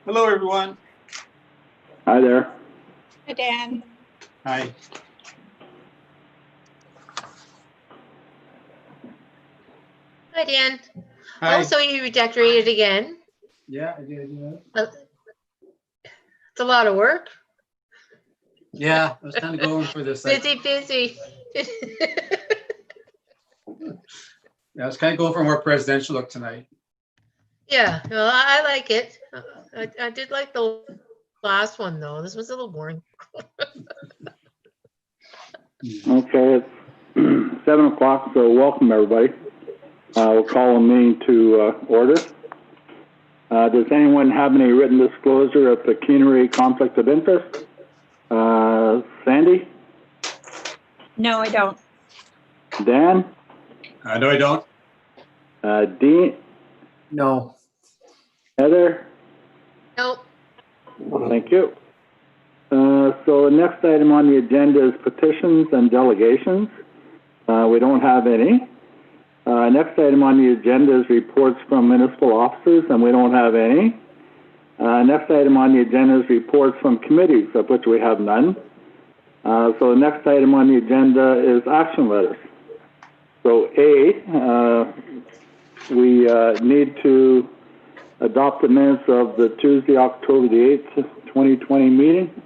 Hello, everyone. Hi there. Hi, Dan. Hi. Hi, Dan. Hi. Also, you redecorated again. Yeah, I did. It's a lot of work. Yeah, I was kind of going for this. Like, Busy. I was kind of going for a more presidential look tonight. Yeah, well, I like it. I did like the last one, though. This was a little boring. Okay, it's 7 o'clock, so welcome everybody. We'll call a meeting to order. Does anyone have any written disclosure of pecuniary conflict of interest? Sandy? No, I don't. Dan? No, I don't. Dean? No. Heather? Nope. Thank you. So the next item on the agenda is petitions and delegations. We don't have any. Next item on the agenda is reports from municipal officers, and we don't have any. Next item on the agenda is reports from committees, of which we have none. So the next item on the agenda is action letters. So we need to adopt the minutes of the Tuesday, October the 8th, 2020 meeting.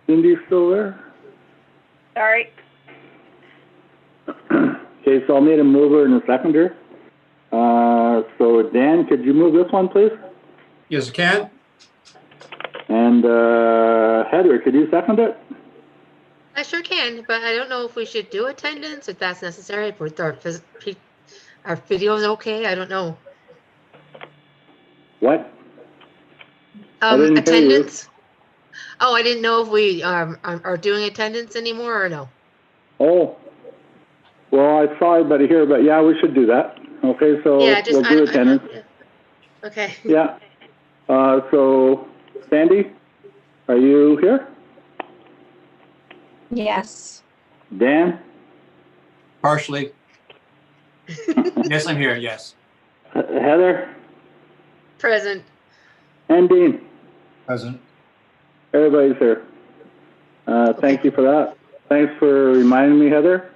Cindy still there? Sorry. Okay, so I'll need a mover and a seconder. So Dan, could you move this one, please? Yes, I can. And Heather, could you second it? I sure can, but I don't know if we should do attendance, if that's necessary, if our video's okay. I don't know. What? didn't hear you. Attendance. Oh, I didn't know if we are doing attendance anymore or no. Oh, well, I saw it, but here, but yeah, we should do that. Okay, so Yeah, just we'll do attendance. yeah. Okay. Yeah. So Sandy, are you here? Yes. Dan? Partially. Yes, I'm here. Yes. Heather? Present. And Dean? Present. Everybody's here. Thank you for that. Thanks for reminding me, Heather.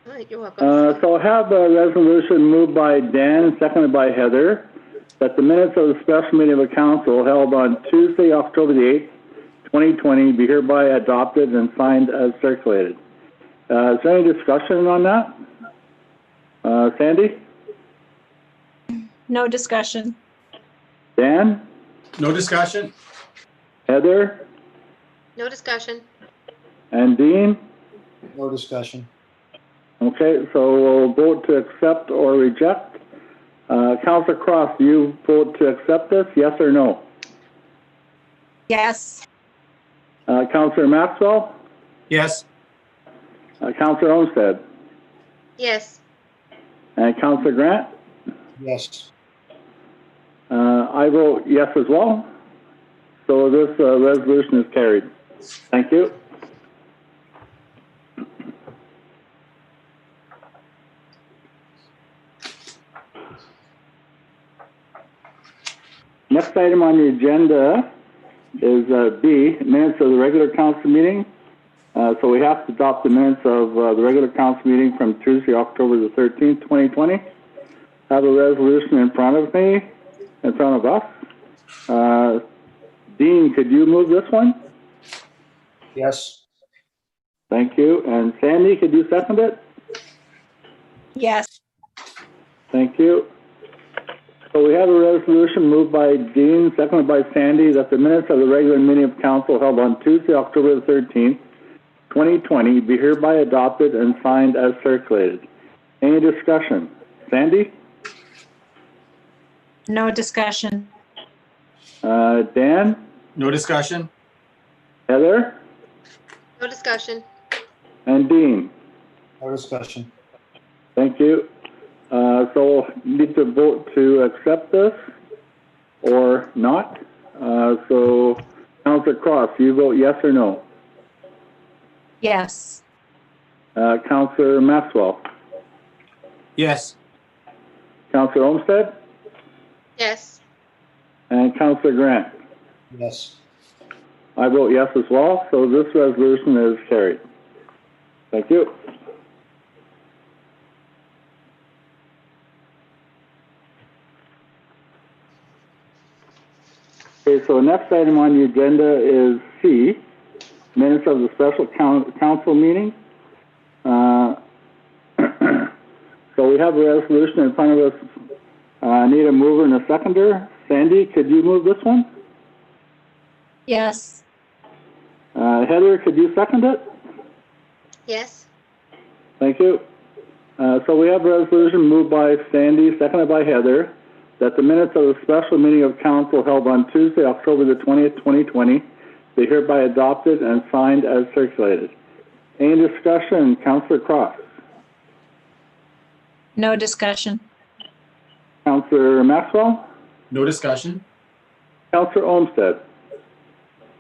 All right, you're welcome. So I have a resolution moved by Dan and seconded by Heather that the minutes of the special meeting of the council held on Tuesday, October the 8th, 2020 be hereby adopted and signed as circulated. Is there any discussion on that? Sandy? No discussion. Dan? No discussion. Heather? No discussion. And Dean? No discussion. Okay, so we'll vote to accept or reject. Councillor Cross, do you vote to accept this, yes or no? Yes. Councillor Maxwell? Yes. Councillor Olmsted? Yes. And Councillor Grant? Yes. I vote yes as well. So this resolution is carried. Thank you. Next item on the agenda is B, minutes of the regular council meeting. So we have to adopt the minutes of the regular council meeting from Tuesday, October the 13th, 2020. I have a resolution in front of me, in front of us. Dean, could you move this one? Yes. Thank you. And Sandy, could you second it? Yes. Thank you. So we have a resolution moved by Dean, seconded by Sandy, that the minutes of the regular meeting of council held on Tuesday, October the 13th, 2020 be hereby adopted and signed as circulated. Any discussion? Sandy? No discussion. Dan? No discussion. Heather? No discussion. And Dean? No discussion. Thank you. So we'll need to vote to accept this or not. So Councillor Cross, you vote yes or no? Yes. Counselor Maxwell, Yes. Counselor Olmsted, Yes. and Counselor Grant. Yes. I vote yes as well, so this resolution is carried. Thank you. Okay, so the next item on the agenda is C, minutes of the special council meeting. So we have a resolution in front of us. Need a mover and a seconder. Sandy, could you move this one? Yes. Heather, could you second it? Yes. Thank you. So we have a resolution moved by Sandy, seconded by Heather, that the minutes of the special meeting of council held on Tuesday, October the 20th, 2020, be hereby adopted and signed as circulated. Any discussion? Councillor Cross. No discussion. Councillor Maxwell. No discussion. Councillor Olmsted.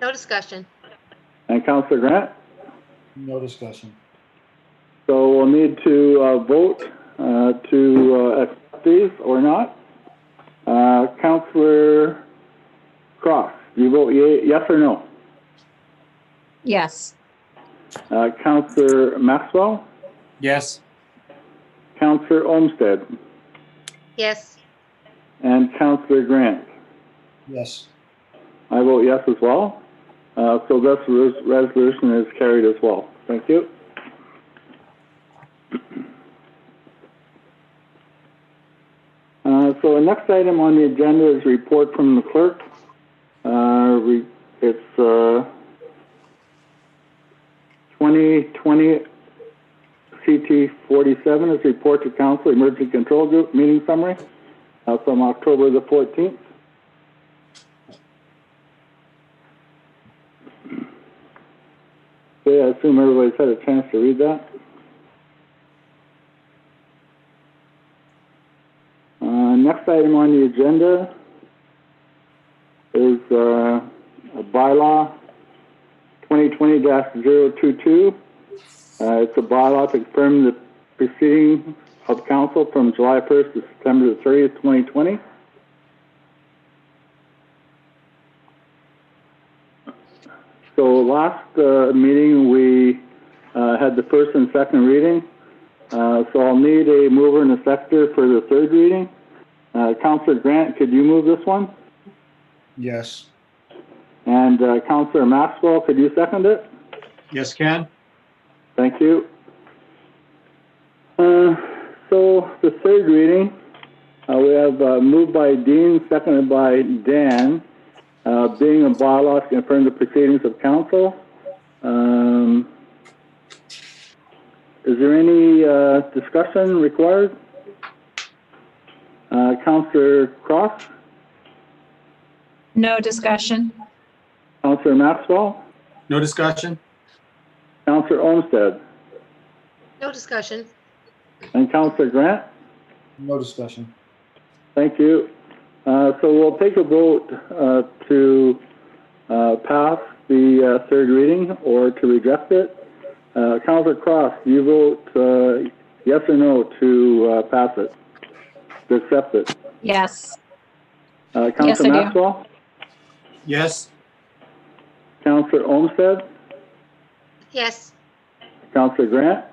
No discussion. And Councillor Grant. No discussion. So we'll need to vote to accept these or not. Councillor Cross, do you vote yes or no? Yes. Councillor Maxwell, Yes. Councillor Olmsted, Yes. and Councillor Grant. Yes. I vote yes as well. So this resolution is carried as well. Thank you. So the next item on the agenda is report from the clerk. It's 2020 CT 47 is report to council emergency control group meeting summary from October the 14th. Okay, I assume everybody's had a chance to read that. Next item on the agenda is a bylaw 2020-022. It's a bylaw to confirm the proceedings of council from July 1st to September the 30th, 2020. So last meeting we had the first and second reading. So I'll need a mover and a seconder for the third reading. Councillor Grant, could you move this one? Yes. And Councillor Maxwell, could you second it? Yes, can. Thank you. So the third reading, we have moved by Dean, seconded by Dan, being a bylaw to confirm the proceedings of council. Is there any discussion required? Councillor Cross? No discussion. Councillor Maxwell? No discussion. Councillor Olmsted? No discussion. And Councillor Grant? No discussion. Thank you. So we'll take a vote to pass the third reading or to reject it. Councillor Cross, do you vote yes or no to pass it, to accept it? Yes. Councillor Yes, I do. Maxwell? Yes. Councillor Olmsted? Yes. Councillor Grant?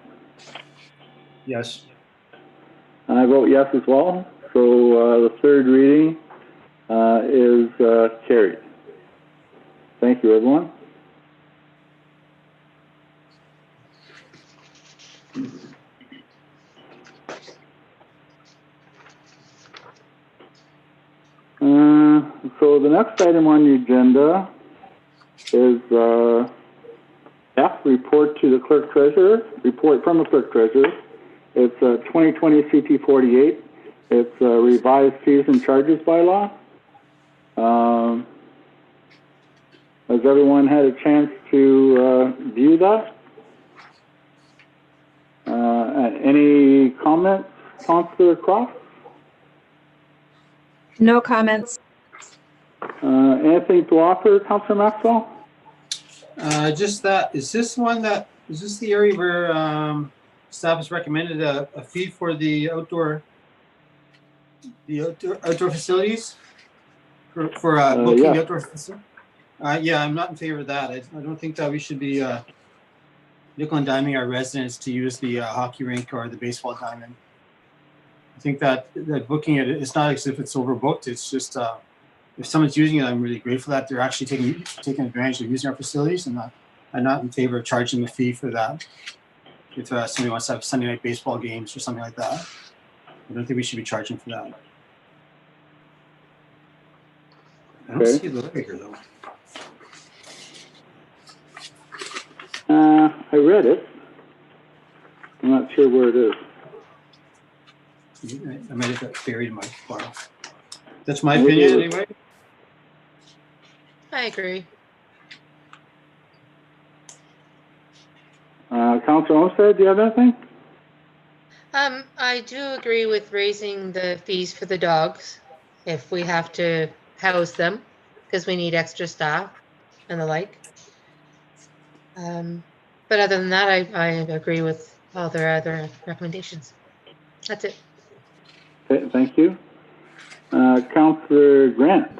Yes. I vote yes as well. So the third reading is carried. Thank you, everyone. So the next item on the agenda is F, report to the clerk treasurer, report from the clerk treasurer. It's 2020 CT 48. It's revised fees and charges bylaw. Has everyone had a chance to view that? Any comments, Councillor Cross? No comments. Anything to offer, Councillor Maxwell? Just that, is this one that Is this the area where staff has recommended a fee for the outdoor facilities? For booking yeah. the outdoor facility? Yeah, I'm not in favor of that. I don't think that we should be nickel and diming our residents to use the hockey rink or the baseball diamond. I think that booking it, it's not as if it's overbooked. It's just if someone's using it, I'm really grateful that they're actually taking advantage of using our facilities, and I'm not in favor of charging a fee for that. If somebody wants to have Sunday night baseball games or something like that, I don't think we should be charging for that. I don't Okay. see the letter here though. I read it. I'm not sure where it is. I might have got buried in my file. That's my Maybe opinion it was- anyway. I agree. Councilor Olmsted, do you have anything? I do agree with raising the fees for the dogs if we have to house them because we need extra staff and the like. But other than that, I agree with all their other recommendations. That's it. Okay, thank you. Councilor Grant.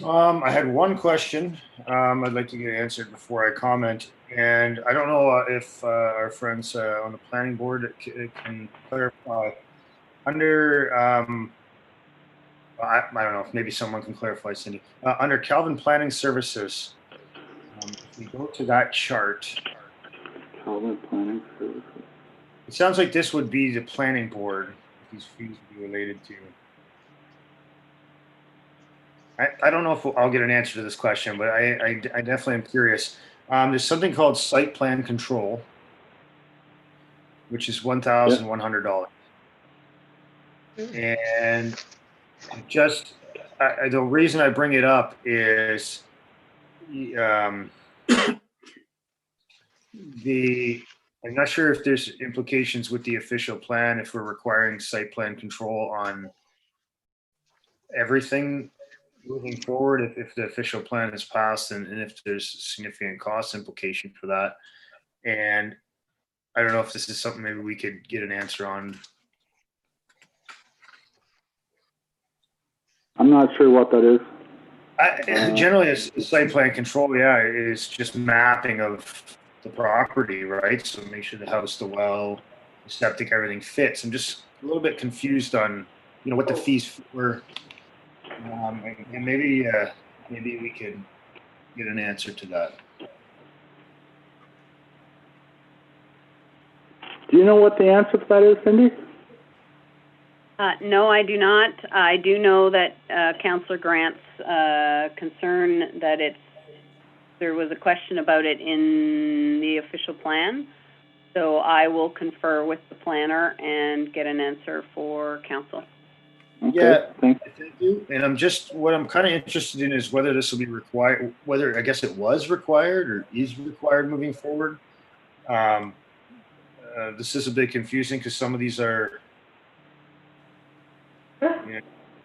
I had one question I'd like to get answered before I comment, and I don't know if our friends on the planning board can clarify. Under, I don't know, if maybe someone can clarify, Cindy. Under Calvin Planning Services, if we go to that chart, Calvin Planning Services. it sounds like this would be the planning board, these fees would be related to. I don't know if I'll get an answer to this question, but I definitely am curious. There's something called site plan control, which is $1,100. And just the reason I bring it up is I'm not sure if there's implications with the official plan if we're requiring site plan control on everything moving forward, if the official plan is passed and if there's significant cost implication for that. And I don't know if this is something maybe we could get an answer on. I'm not sure what that is. Generally, a site plan control, yeah, is just mapping of the property, right? So make sure the house, the well, the septic, everything fits. I'm just a little bit confused on, what the fees were. And maybe we could get an answer to that. Do you know what the answer to that is, Cindy? No, I do not. I do know that Councillor Grant's concern that there was a question about it in the official plan. So I will confer with the planner and get an answer for council. Okay, Yeah, thank you. And what I'm kind of interested in is whether this will be required, whether I guess it was required or is required moving forward. This is a bit confusing because some of these are.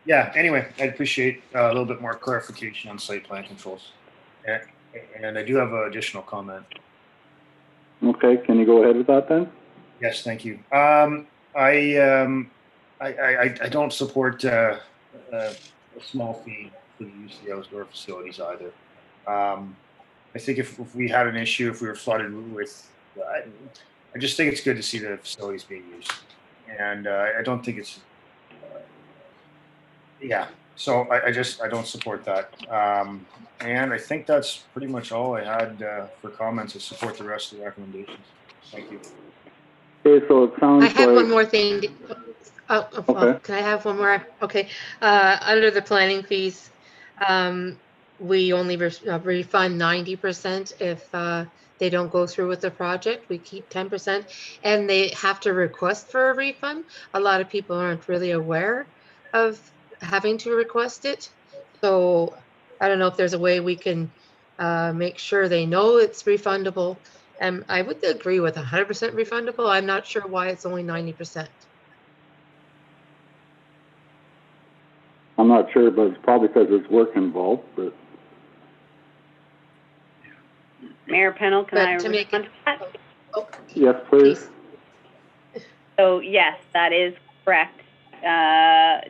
Yeah. Anyway, I'd appreciate a little bit more clarification on site plan controls, and I do have an additional comment. Okay, can you go ahead with that then? Yes, thank you. I don't support a small fee for the use of the outdoor facilities either. I think if we had an issue, if we were flooded with, I just think it's good to see the facilities being used, and I don't think it's. Yeah, so I don't support that. And I think that's pretty much all I had for comments. I support the rest of the recommendations. Thank you. Okay, so it sounds I like. have one more thing. Okay. Can I have one more? Okay. Under the planning fees, we only refund 90% if they don't go through with the project. We keep 10%, and they have to request for a refund. A lot of people aren't really aware of having to request it. So I don't know if there's a way we can make sure they know it's refundable. And I would agree with 100% refundable. I'm not sure why it's only 90%. I'm not sure, but it's probably because there's work involved, but. Mayor Pennell, can But I to make respond it- to that? Oh, Yes, please. please. So yes, that is correct.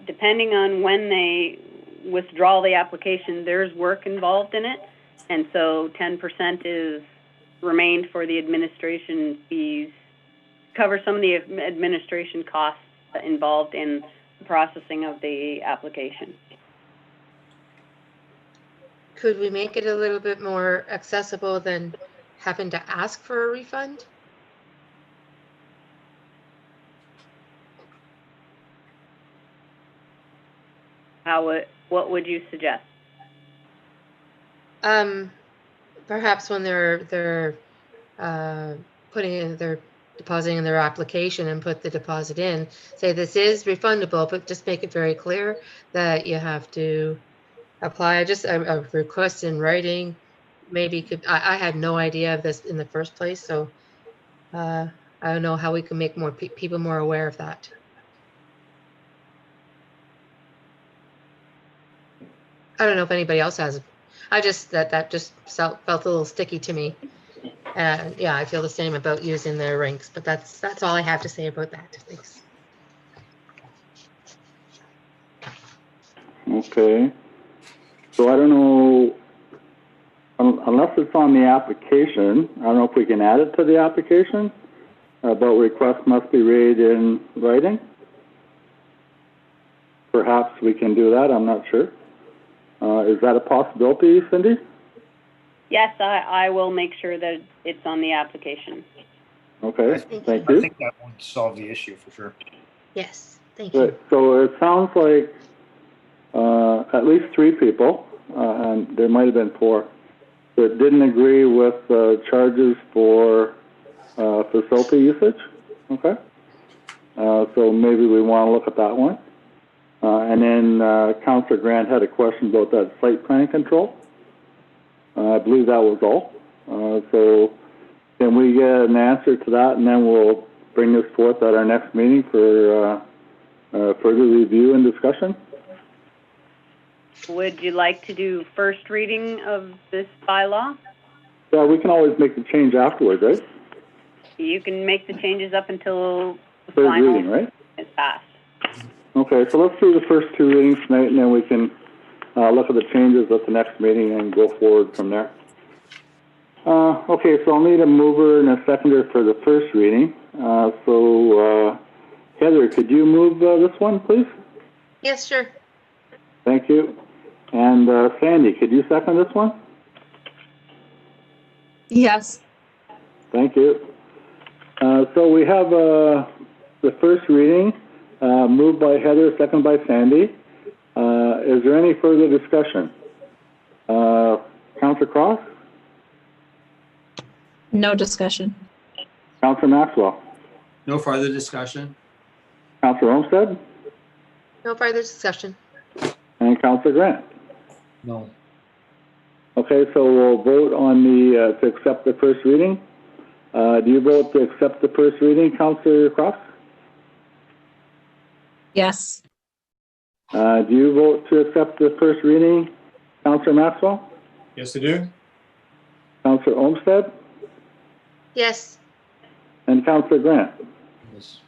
Depending on when they withdraw the application, there's work involved in it. And so 10% is remained for the administration fees, cover some of the administration costs involved in the processing of the application. Could we make it a little bit more accessible than having to ask for a refund? What would you suggest? Perhaps when they're putting in their depositing in their application and put the deposit in, say this is refundable, but just make it very clear that you have to apply just a request in writing. Maybe I had no idea of this in the first place, so I don't know how we can make more people more aware of that. I don't know if anybody else has. I just that just felt a little sticky to me. Yeah, I feel the same about using the rinks, but that's all I have to say about that. Thanks. Okay. So I don't know, unless it's on the application, I don't know if we can add it to the application, but request must be read in writing. Perhaps we can do that, I'm not sure. Is that a possibility, Cindy? Yes, I will make sure that it's on the application. Okay, Thank thank I you. think that would solve the issue for sure. Yes, thank you. Right, so it sounds like at least 3 people, and there might have been 4, that didn't agree with charges for facility usage. Okay, so maybe we want to look at that one. And then Councillor Grant had a question about that site plan control. I believe that was all. So can we get an answer to that, and then we'll bring this forth at our next meeting for further review and discussion? Would you like to do first reading of this bylaw? Yeah, we can always make the change afterwards, right? You can make the changes up until the Third final reading, right? is passed. Okay, so let's do the first 2 readings tonight, and then we can look at the changes at the next meeting and go forward from there. Okay, so I'll need a mover and a seconder for the first reading. Heather, could you move this one, please? Yes, sure. Thank you. And Sandy, could you second this one? Yes. Thank you. So we have the first reading, moved by Heather, second by Sandy. Is there any further discussion? Councillor Cross? No discussion. Councillor Maxwell? No further discussion. Councillor Olmsted? No further discussion. And Councillor Grant? No. Okay, so we'll vote on the, to accept the first reading. Do you vote to accept the first reading, Councillor Cross? Yes. Do you vote to accept the first reading, Councillor Maxwell? Yes, I do. Councillor Olmsted? Yes. And Councillor Grant? Yes.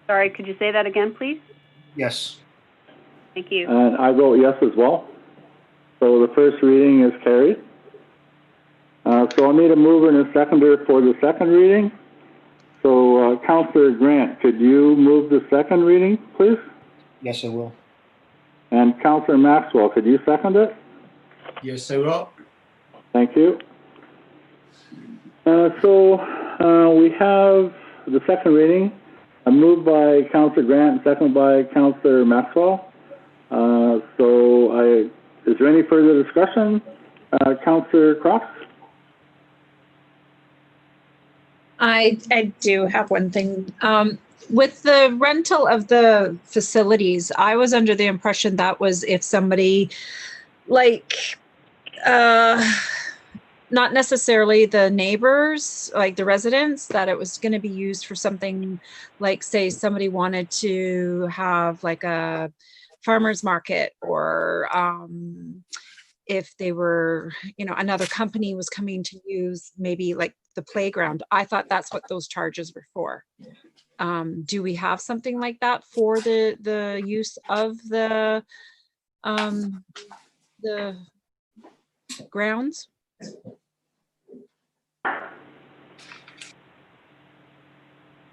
Sorry, could you say that again, please? Yes. Thank you. And I vote yes as well. So the first reading is carried. So I'll need a mover and a seconder for the second reading. So Councillor Grant, could you move the second reading, please? Yes, I will. And Councillor Maxwell, could you second it? Yes, I will. Thank you. We have the second reading, moved by Councillor Grant, seconded by Councillor Maxwell. Is there any further discussion? Councillor Cross? I do have one thing. With the rental of the facilities, I was under the impression that was if somebody not necessarily the neighbors, like the residents, that it was going to be used for something like, say, somebody wanted to have like a farmer's market or if they were, another company was coming to use maybe like the playground. I thought that's what those charges were for. Do we have something like that for the use of the grounds?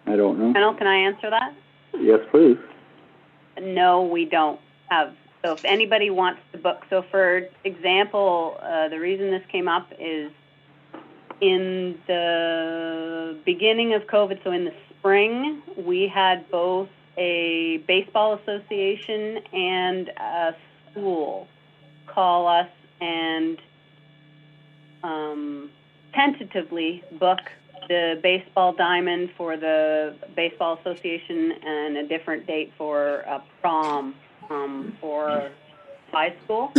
I don't know. Panel, can I answer that? Yes, please. No, we don't have. So if anybody wants to book, so for example, the reason this came up is in the beginning of COVID, so in the spring, we had both a baseball association and a school call us and tentatively book the baseball diamond for the baseball association and a different date for a prom for high school,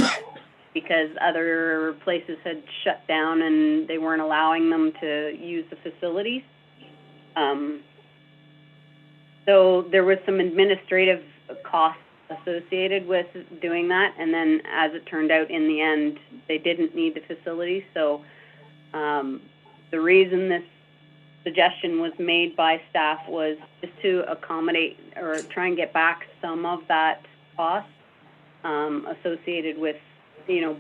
because other places had shut down and they weren't allowing them to use the facilities. So there was some administrative costs associated with doing that, and then as it turned out, in the end, they didn't need the facilities. So the reason this suggestion was made by staff was just to accommodate or try and get back some of that cost associated with,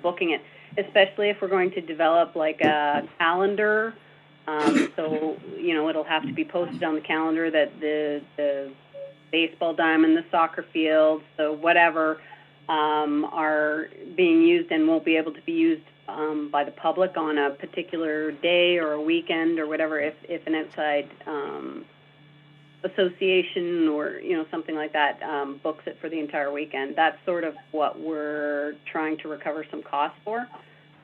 booking it, especially if we're going to develop like a calendar. So, it'll have to be posted on the calendar that the baseball diamond, the soccer field, so whatever are being used and won't be able to be used by the public on a particular day or a weekend or whatever, if an outside association or something like that books it for the entire weekend. That's sort of what we're trying to recover some costs for.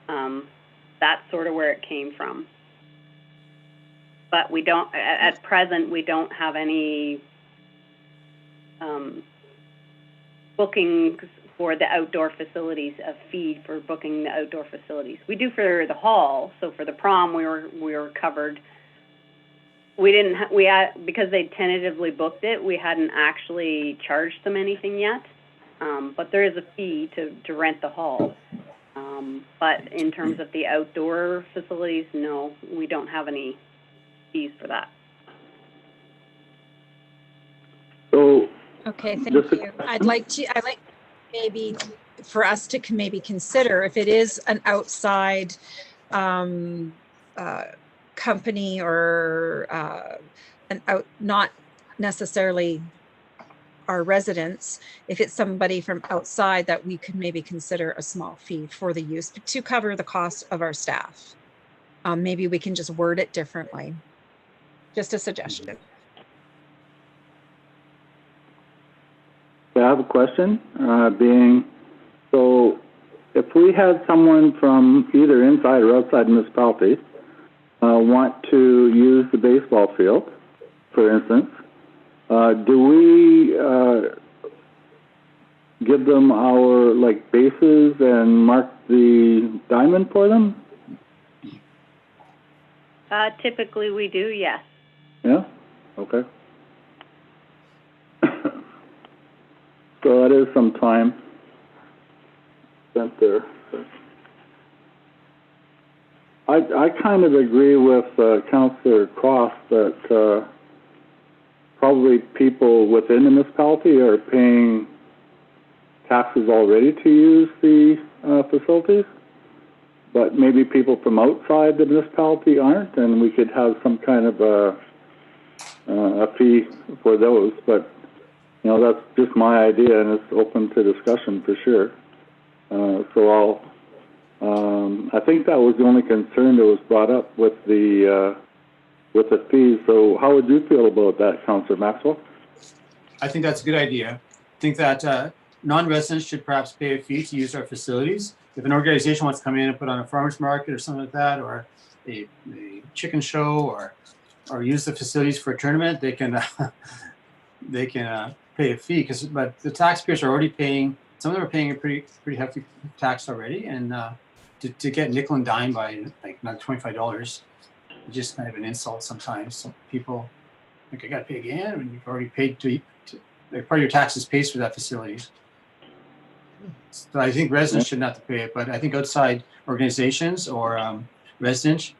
That's sort of where it came from. But we don't, at present, we don't have any bookings for the outdoor facilities, a fee for booking the outdoor facilities. We do for the hall. So for the prom, we were covered. We didn't. Because they tentatively booked it, we hadn't actually charged them anything yet. But there is a fee to rent the hall. But in terms of the outdoor facilities, no, we don't have any fees for that. So, Okay, thank Just a you. I'd like maybe for us to maybe consider if it is an outside company or not necessarily our residents, if it's somebody from outside, that we could maybe consider a small fee for the use to cover the cost of our staff. Maybe we can just word it differently. Just a suggestion. I have a question, so if we had someone from either inside or outside municipality want to use the baseball field, for instance, do we give them our bases and mark the diamond for them? Typically we do, yes. Yeah? Okay. So that is some time spent there. I kind of agree with Councillor Cross that probably people within the municipality are paying taxes already to use the facilities, but maybe people from outside the municipality aren't, and we could have some kind of a fee for those. But that's just my idea, and it's open to discussion for sure. So I think that was the only concern that was brought up with the fees. So how would you feel about that, Councillor Maxwell? I think that's a good idea. I think that non-residents should perhaps pay a fee to use our facilities. If an organization wants to come in and put on a farmer's market or something like that, or a chicken show, or use the facilities for a tournament, they can pay a fee. But the taxpayers are already paying. Some of them are paying a pretty hefty tax already, and to get nickel and dime by not $25, it's just kind of an insult sometimes. So people think, I got to pay again, and you've already paid to part of your taxes pays for that facilities. So I think residents shouldn't have to pay it, but I think outside organizations or residents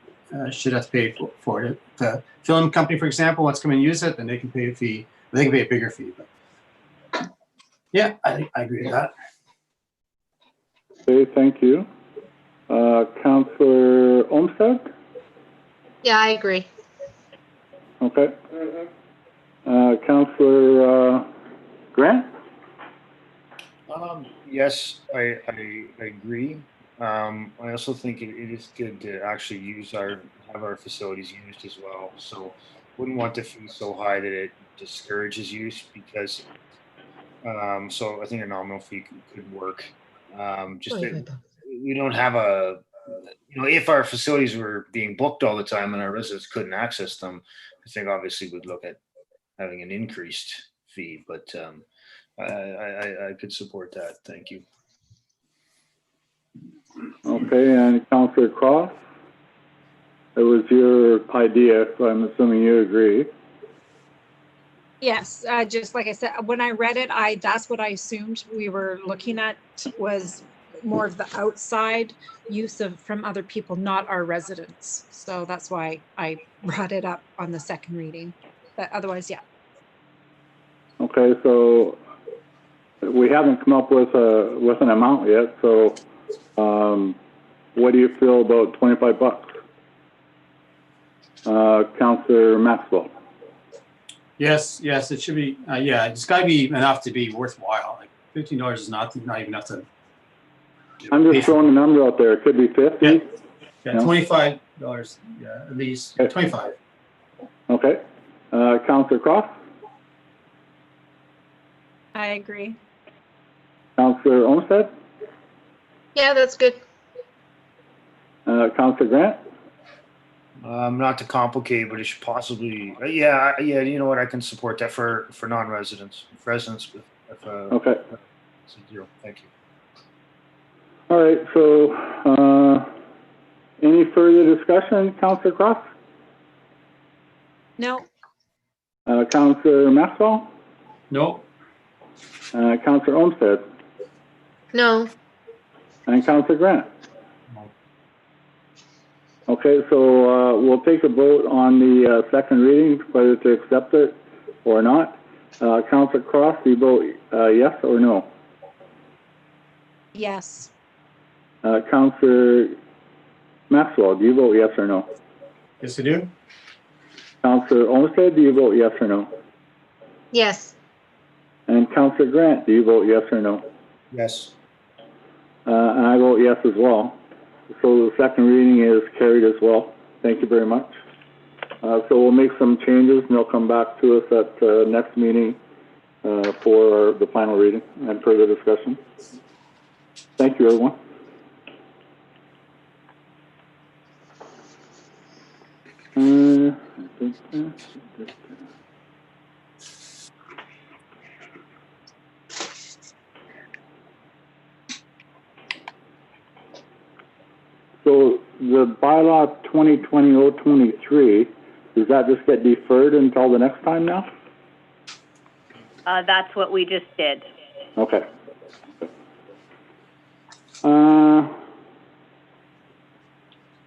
should have to pay for it. The film company, for example, wants to come and use it, then they can pay a fee. They can pay a bigger fee. But yeah, I agree with that. Okay, thank you. Councillor Olmsted? Yeah, I agree. Okay. Councillor Grant? Yes, I agree. I also think it is good to actually have our facilities used as well. So wouldn't want the fee so high that it discourages use because, so I think a nominal fee could work. Just that we don't have if our facilities were being booked all the time and our residents couldn't access them, I think obviously we'd look at having an increased fee, but I could support that. Thank you. Okay, and Councillor Cross? It was your idea, so I'm assuming you agree. Yes, just like I said, when I read it, that's what I assumed we were looking at was more of the outside use from other people, not our residents. So that's why I brought it up on the second reading. But otherwise, yeah. Okay, so we haven't come up with an amount yet. So, what do you feel about $25? Councillor Maxwell. Yes, it should be. Yeah, it's got to be enough to be worthwhile. Like $15 is not even enough to. I'm just throwing a number out there. It could be 50. Yeah, No? $25. Yeah, at least 25. Okay. Councillor Cross. I agree. Councillor Olmsted. Yeah, that's good. Councillor Grant. Not to complicate, but it should possibly. Yeah. You know what? I can support that for non-residents, residents with. Okay. Zero. Thank you. All right. So, any further discussion, Councillor Cross? No. Councillor Maxwell. No. Councillor Olmsted. No. And Councillor Grant. Okay, so we'll take a vote on the second reading, whether to accept it or not. Councillor Cross, do you vote yes or no? Yes. Councillor Maxwell, do you vote yes or no? Yes, I do. Councillor Olmsted, do you vote yes or no? Yes. And Councillor Grant, do you vote yes or no? Yes. And I vote yes as well. So the second reading is carried as well. Thank you very much. So we'll make some changes and they'll come back to us at next meeting for the final reading and further discussion. Thank you, everyone. So the bylaw 2020-023, does that just get deferred until the next time now? That's what we just did. Okay. So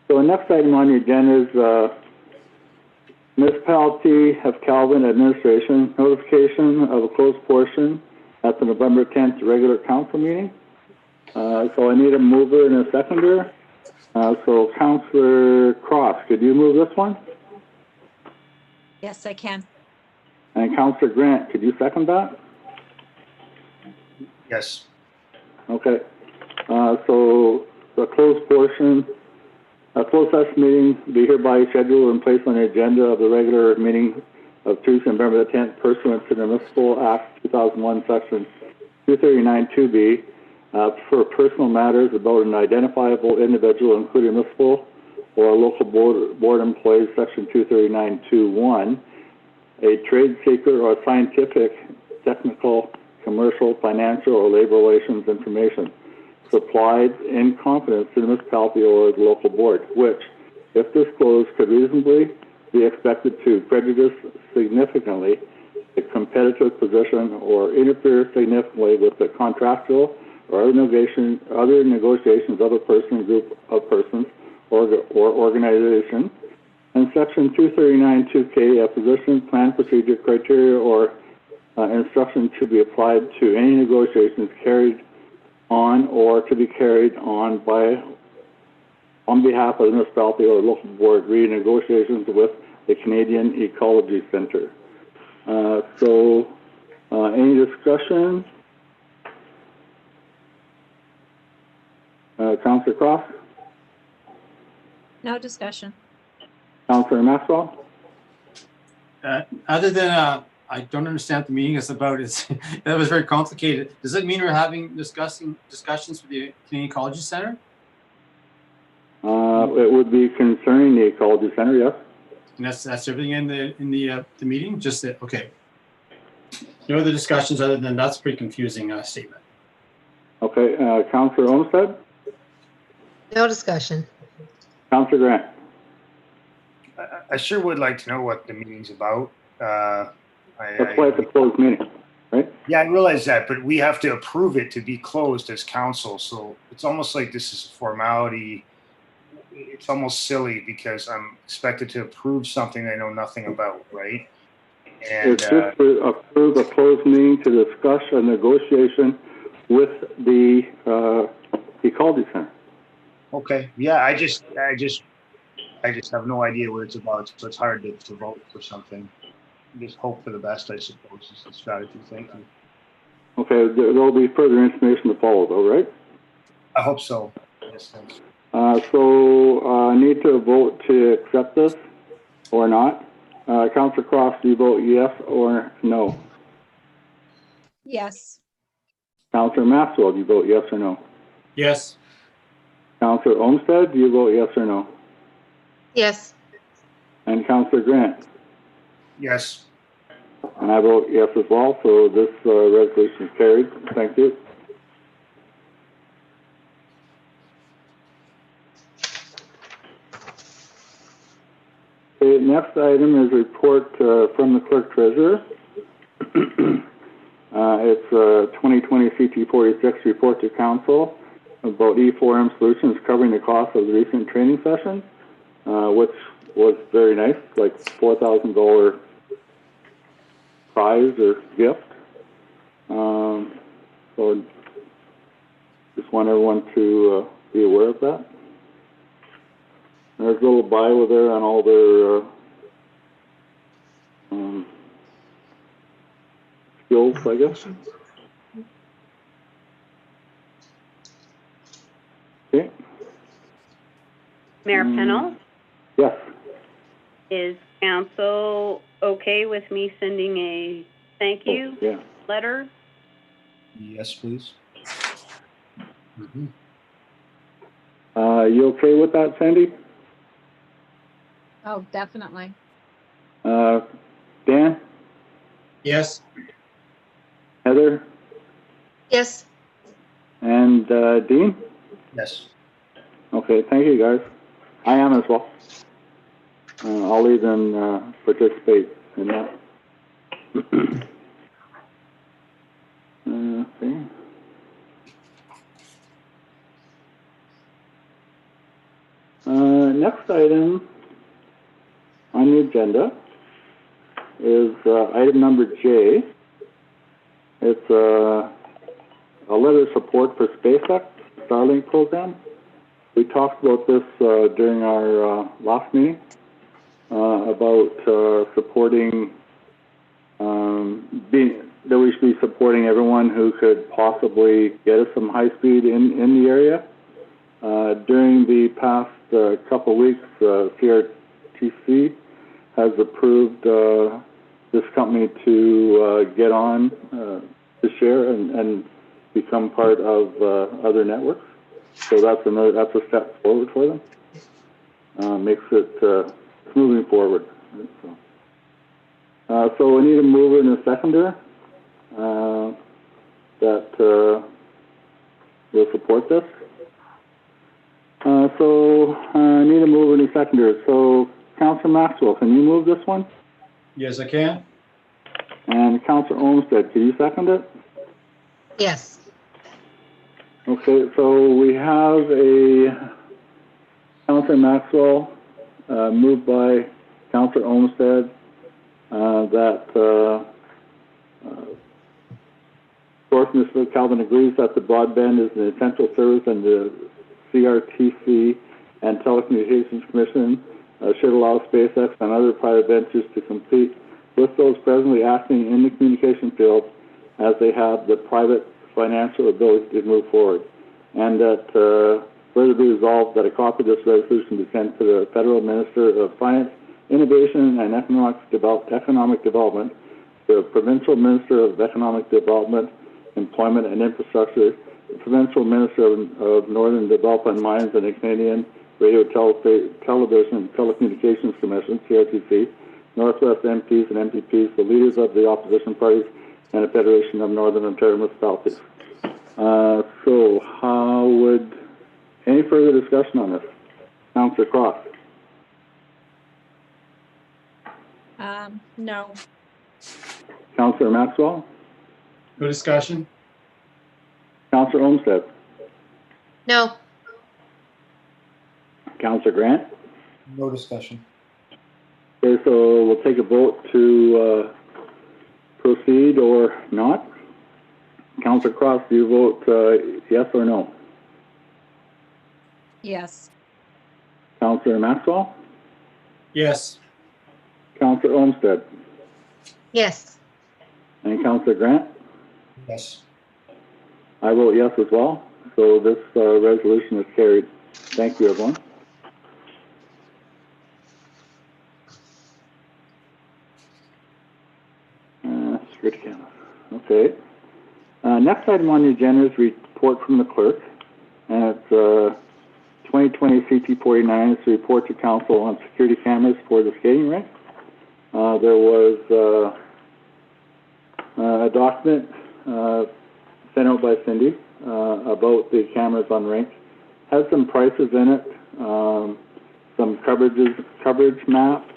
the next item on the agenda is Municipality of Calvin Administration notification of a closed portion at the November 10th regular council meeting. So I need a mover and a seconder. So Councillor Cross, could you move this one? Yes, I can. And Councillor Grant, could you second that? Yes. Okay. So the closed portion, a closed session meeting be hereby scheduled and placed on the agenda of the regular meeting of Tuesday, November the 10th, pursuant to the Municipal Act 2001, Section 239 2B, for personal matters about an identifiable individual, including municipal or a local board employee, Section 239 2.1, a trade secret or scientific, technical, commercial, financial, or labor relations information supplied in confidence to the municipality or the local board, which, if disclosed, could reasonably be expected to prejudice significantly the competitive position or interfere significantly with the contractual or other negotiations of a person, group of persons, or organization. And section 239(2)K, a position, plan, procedure, criteria, or instruction to be applied to any negotiations carried on or to be carried on behalf of the municipality or local board renegotiations with the Canadian Ecology Centre. Any discussion? Councillor Cross? No discussion. Councillor Maxwell? Other than, I don't understand what the meeting is about. That was very complicated. Does it mean we're having discussions with the Canadian Ecology Centre? It would be concerning the Ecology Centre, yes. And that's everything in the meeting? Just that, okay. No other discussions other than that's a pretty confusing statement. Okay, Councillor Olmsted? No discussion. Councillor Grant? I sure would like to know what the meeting's about. That's why it's a closed meeting, right? Yeah, I realize that, but we have to approve it to be closed as council. So it's almost like this is a formality. It's almost silly because I'm expected to approve something I know nothing about, right? And It's just to approve a closed meeting to discuss a negotiation with the Ecology Centre. okay, yeah, I just have no idea what it's about, so it's hard to vote for something. Just hope for the best, I suppose, is the strategy. Thank you. Okay, there will be further information to follow, though, right? I hope so. Yes, thanks. Need to vote to accept this or not. Councillor Cross, do you vote yes or no? Yes. Councillor Maxwell, do you vote yes or no? Yes. Councillor Olmsted, do you vote yes or no? Yes. And Councillor Grant? Yes. And I vote yes as well, so this resolution is carried. Thank you. The next item is a report from the clerk treasurer. It's 2020 CT 46 report to council about E4M solutions covering the cost of the recent training session, which was very nice, like $4,000 prize or gift. So just want everyone to be aware of that. There's a little bio there on all their skills, I guess. Okay. Mayor Pennell, Yes. is council okay with me sending a thank you Yeah. letter? Yes, please. Mm-hmm. You okay with that, Sandy? Oh, definitely. Dan? Yes. Heather? Yes. And Dean? Yes. Okay, thank you, guys. I am as well. I'll even participate in that. Okay. Next item on the agenda is item number J. It's a letter of support for SpaceX Starlink program. We talked about this during our last meeting about supporting, that we should be supporting everyone who could possibly get us some high speed in the area. During the past couple weeks, CRTC has approved this company to get on to share and become part of other networks. So that's a step forward for them. Makes it it's moving forward. So we need a mover and a seconder that will support this. So I need a mover and a seconder. So Councillor Maxwell, can you move this one? Yes, I can. And Councillor Olmsted, can you second it? Yes. Okay, so we have a Councillor Maxwell, moved by Councillor Olmsted, that Mr. Calvin agrees that the broadband is an essential service and the CRTC and Telecommunications Commission should allow SpaceX and other private ventures to compete with those presently acting in the communication field as they have the private financial ability to move forward. And that further be resolved that a copy of this resolution be sent to the Federal Minister of Finance, Innovation and Economic Development, the Provincial Minister of Economic Development, Employment and Infrastructure, the Provincial Minister of Northern Development, Mines and the Canadian Radio, Television and Telecommunications Commission, CRTC, Northwest MPs and MPPs, the leaders of the opposition parties, and the Federation of Northern Ontario Municipalities. So how would, any further discussion on this? Councillor Cross. No. Councillor Maxwell. No discussion? Councillor Olmsted. No. Councillor Grant. No discussion. Okay, so we'll take a vote to proceed or not. Councillor Cross, do you vote yes or no? Yes. Councillor Maxwell. Yes. Councillor Olmsted. Yes. And Councillor Grant. Yes. I vote yes as well. So this resolution is carried. Thank you, everyone. Okay. Next item on the agenda is report from the clerk, and it's 2020 CT49. It's a report to council on security cameras for the skating rink. There was a document sent out by Cindy about the cameras on rink. Has some prices in it, some coverage maps.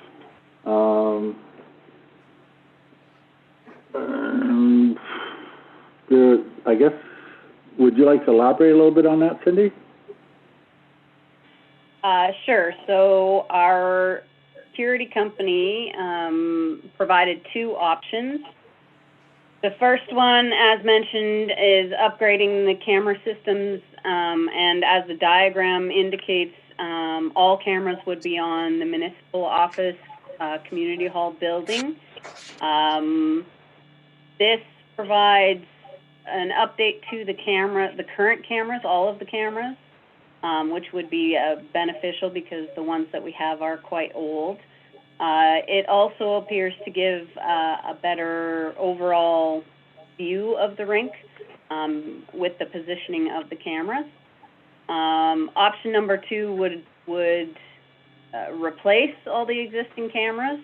I guess, would you like to elaborate a little bit on that, Cindy? Sure. So our security company provided two options. The first one, as mentioned, is upgrading the camera systems, and as the diagram indicates, all cameras would be on the municipal office community hall building. This provides an update to the current cameras, all of the cameras, which would be beneficial because the ones that we have are quite old. It also appears to give a better overall view of the rink with the positioning of the cameras. Option number two would replace all the existing cameras.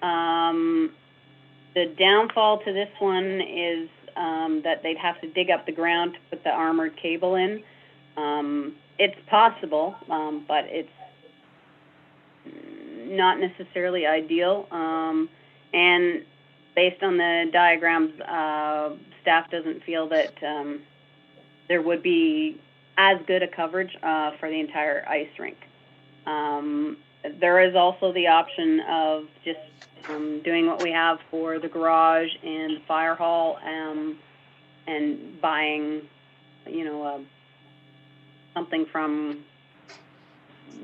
The downfall to this one is that they'd have to dig up the ground to put the armored cable in. It's possible, but it's not necessarily ideal. And based on the diagrams, staff doesn't feel that there would be as good a coverage for the entire ice rink. There is also the option of just doing what we have for the garage and the fire hall, and buying, something from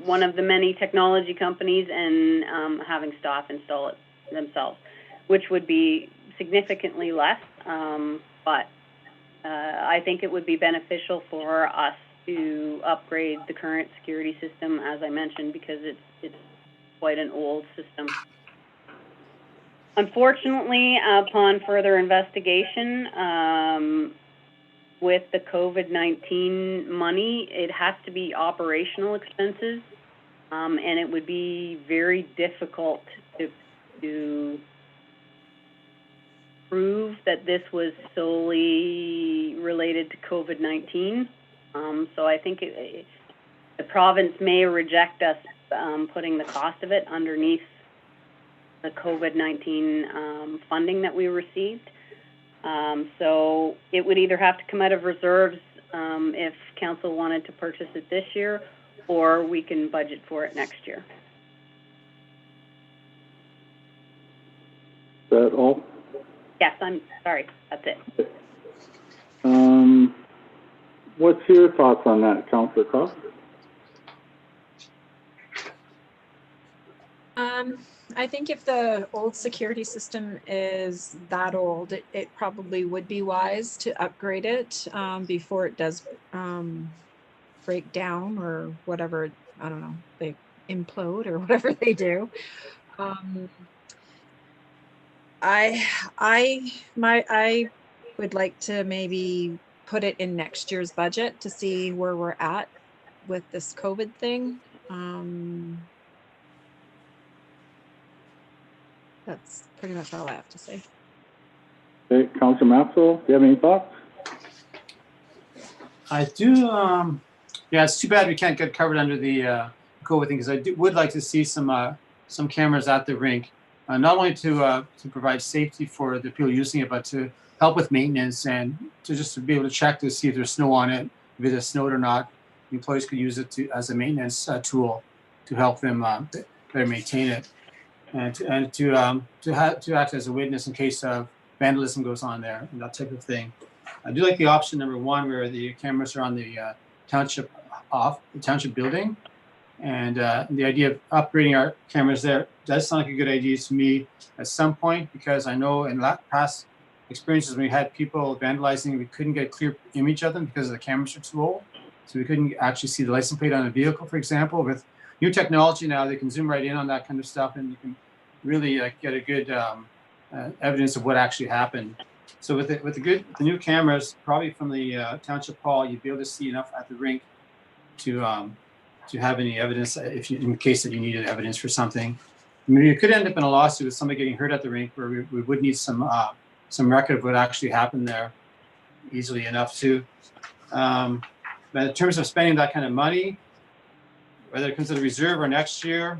one of the many technology companies and having staff install it themselves, which would be significantly less. But I think it would be beneficial for us to upgrade the current security system, as I mentioned, because it's quite an old system. Unfortunately, upon further investigation, with the COVID-19 money, it has to be operational expenses, and it would be very difficult to prove that this was solely related to COVID-19. So I think the province may reject us putting the cost of it underneath the COVID-19 funding that we received. So it would either have to come out of reserves if council wanted to purchase it this year, or we can budget for it next year. Is that all? Yes, I'm sorry, that's it. What's your thoughts on that, Councillor Cross? I think if the old security system is that old, it probably would be wise to upgrade it before it does break down or whatever. I don't know, they implode or whatever they do. I would like to maybe put it in next year's budget to see where we're at with this COVID thing. That's pretty much all I have to say. Okay, Councillor Maxwell, do you have any thoughts? I do. Yeah, it's too bad we can't get covered under the COVID thing, because I would like to see some cameras at the rink, not only to provide safety for the people using it, but to help with maintenance and to be able to check to see if there's snow on it, if it has snowed or not. The employees could use it as a maintenance tool to help them better maintain it, and to act as a witness in case of vandalism goes on there and that type of thing. I do like the option number one, where the cameras are on the township building, and the idea of upgrading our cameras there does sound like a good idea to me at some point, because I know in past experiences when we had people vandalizing, we couldn't get a clear image of them because the cameras are too old, so we couldn't actually see the license plate on a vehicle, for example. With new technology now, they can zoom right in on that kind of stuff, and you can really get a good evidence of what actually happened. So with the new cameras, probably from the township hall, you'd be able to see enough at the rink to have any evidence in case that you needed evidence for something. I mean, you could end up in a lawsuit with somebody getting hurt at the rink, where we would need some record of what actually happened there, easily enough to. But in terms of spending that kind of money, whether it comes to the reserve or next year,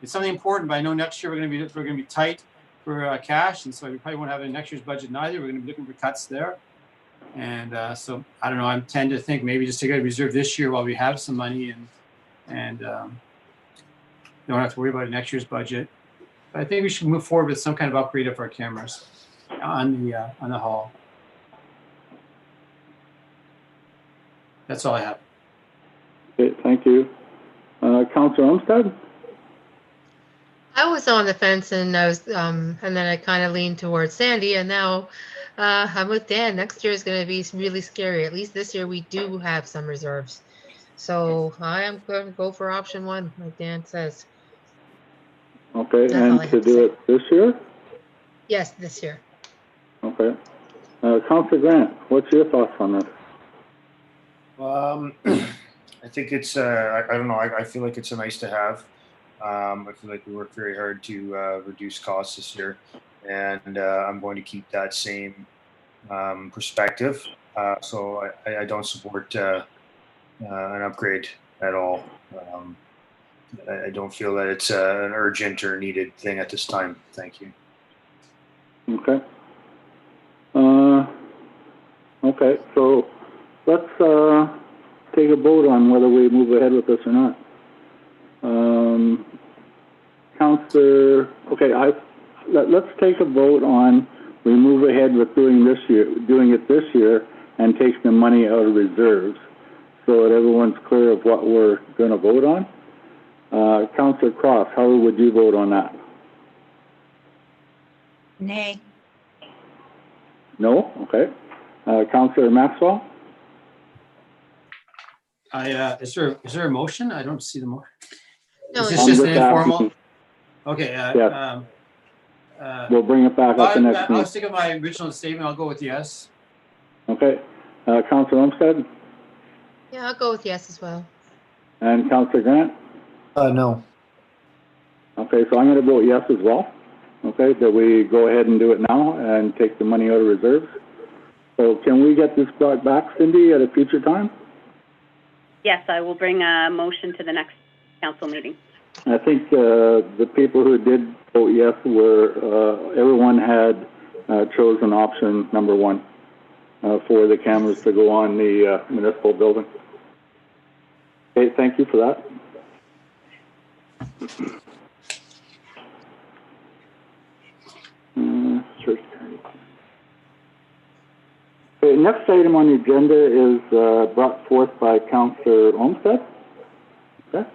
it's something important. But I know next year we're going to be tight for cash, and so we probably won't have it in next year's budget neither. We're going to be looking for cuts there, and so I don't know. I tend to think maybe just take out a reserve this year while we have some money, and don't have to worry about next year's budget. But I think we should move forward with some kind of upgrade of our cameras on the hall. That's all I have. Okay, thank you. Councillor Olmsted? I was on the fence, and and then I kind of leaned towards Sandy, and now I'm with Dan. Next year is going to be really scary. At least this year we do have some reserves. So I am going to go for option one, like Dan says. Okay, That's all I and have to to do say. it this year? Yes, this year. Okay. Councillor Grant, what's your thoughts on this? I think it's, I don't know, I feel like it's a nice to have. I feel like we worked very hard to reduce costs this year, and I'm going to keep that same perspective. So I don't support an upgrade at all. I don't feel that it's an urgent or needed thing at this time. Thank you. Okay. Okay, so let's take a vote on whether we move ahead with this or not. Councillor, okay, let's take a vote on we move ahead with doing it this year, and take the money out of reserves, so that everyone's clear of what we're going to vote on. Councillor Cross, how would you vote on that? Nay. No? Okay. Councillor Maxwell? Is there a motion? I don't see the motion. No, Is it's this just an just asking. informal? Okay. Yes. We'll bring it back at the next I'll meeting. stick with my original statement. I'll go with yes. Okay. Councillor Olmsted yeah, I'll go with yes as well. and Councillor Grant? No. Okay, so I'm going to vote yes as well. Okay, that we go ahead and do it now and take the money out of reserves. So can we get this brought back, Cindy, at a future time? Yes, I will bring a motion to the next council meeting. I think the people who did vote yes were, everyone had chosen option number one. for the cameras to go on the municipal building. Okay, thank you for that. Church. Okay, next item on the agenda is brought forth by Councillor Olmsted. Okay.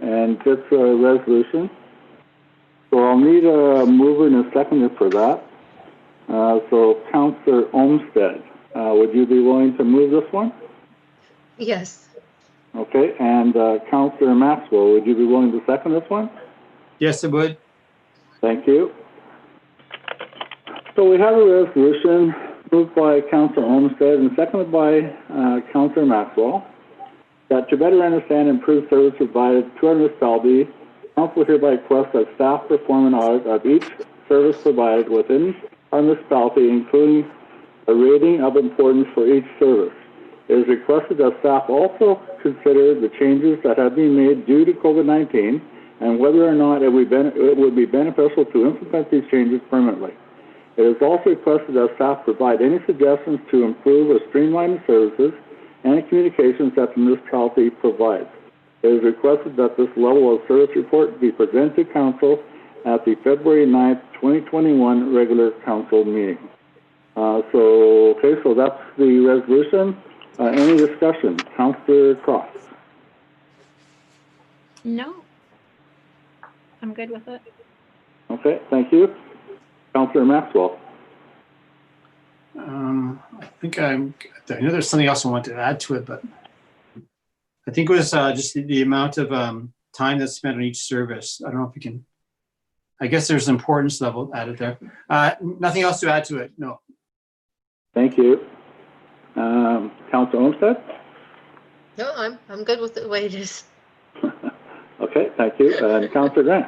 And it's a resolution. So I'll need a mover and a seconder for that. So Councillor Olmsted, would you be willing to move this one? Yes. Okay, and Councillor Maxwell, would you be willing to second this one? Yes, it would. Thank you. So we have a resolution moved by Councillor Olmsted and seconded by Councillor Maxwell that to better understand and improve service provided to our municipality, Council hereby requests that staff perform an audit of each service provided within our municipality, including a rating of importance for each service. It is requested that staff also consider the changes that have been made due to COVID-19 and whether or not it would be beneficial to implement these changes permanently. It is also requested that staff provide any suggestions to improve or streamline the services and communications that the municipality provides. It is requested that this level of service report be presented to Council at the February 9th, 2021 regular Council meeting. So that's the resolution. Any discussion? Councillor Cross. No, I'm good with it. Okay, thank you. Councillor Maxwell. I know there's something else I want to add to it, but I think it was just the amount of time that's spent on each service. I don't know if we can, I guess there's an importance level added there. Nothing else to add to it, no. Thank you. Councillor Olmsted? No, I'm good with it the way it is. Okay, thank you. And Councillor Grant?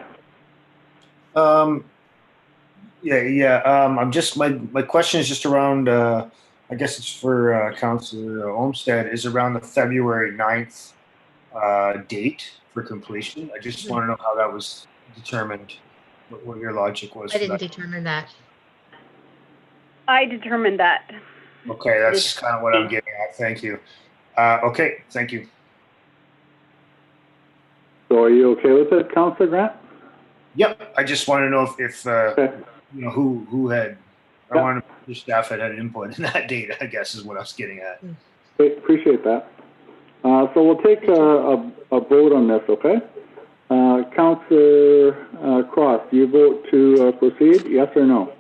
I'm just, my question is just around, I guess it's for Councillor Olmsted, is around the February 9th date for completion. I just want to know how that was determined, what your logic was. I didn't determine that. I determined that. Okay, that's kind of what I'm getting at. Thank you. Okay, thank you. So are you okay with it, Councillor Grant? Yep, I just want to know if Okay. you know, who had, I Yeah. wanted the staff had input in that date, I guess is what I was getting at. Okay, appreciate that. So we'll take a vote on this, okay? Councillor Cross, do you vote to proceed, yes or no?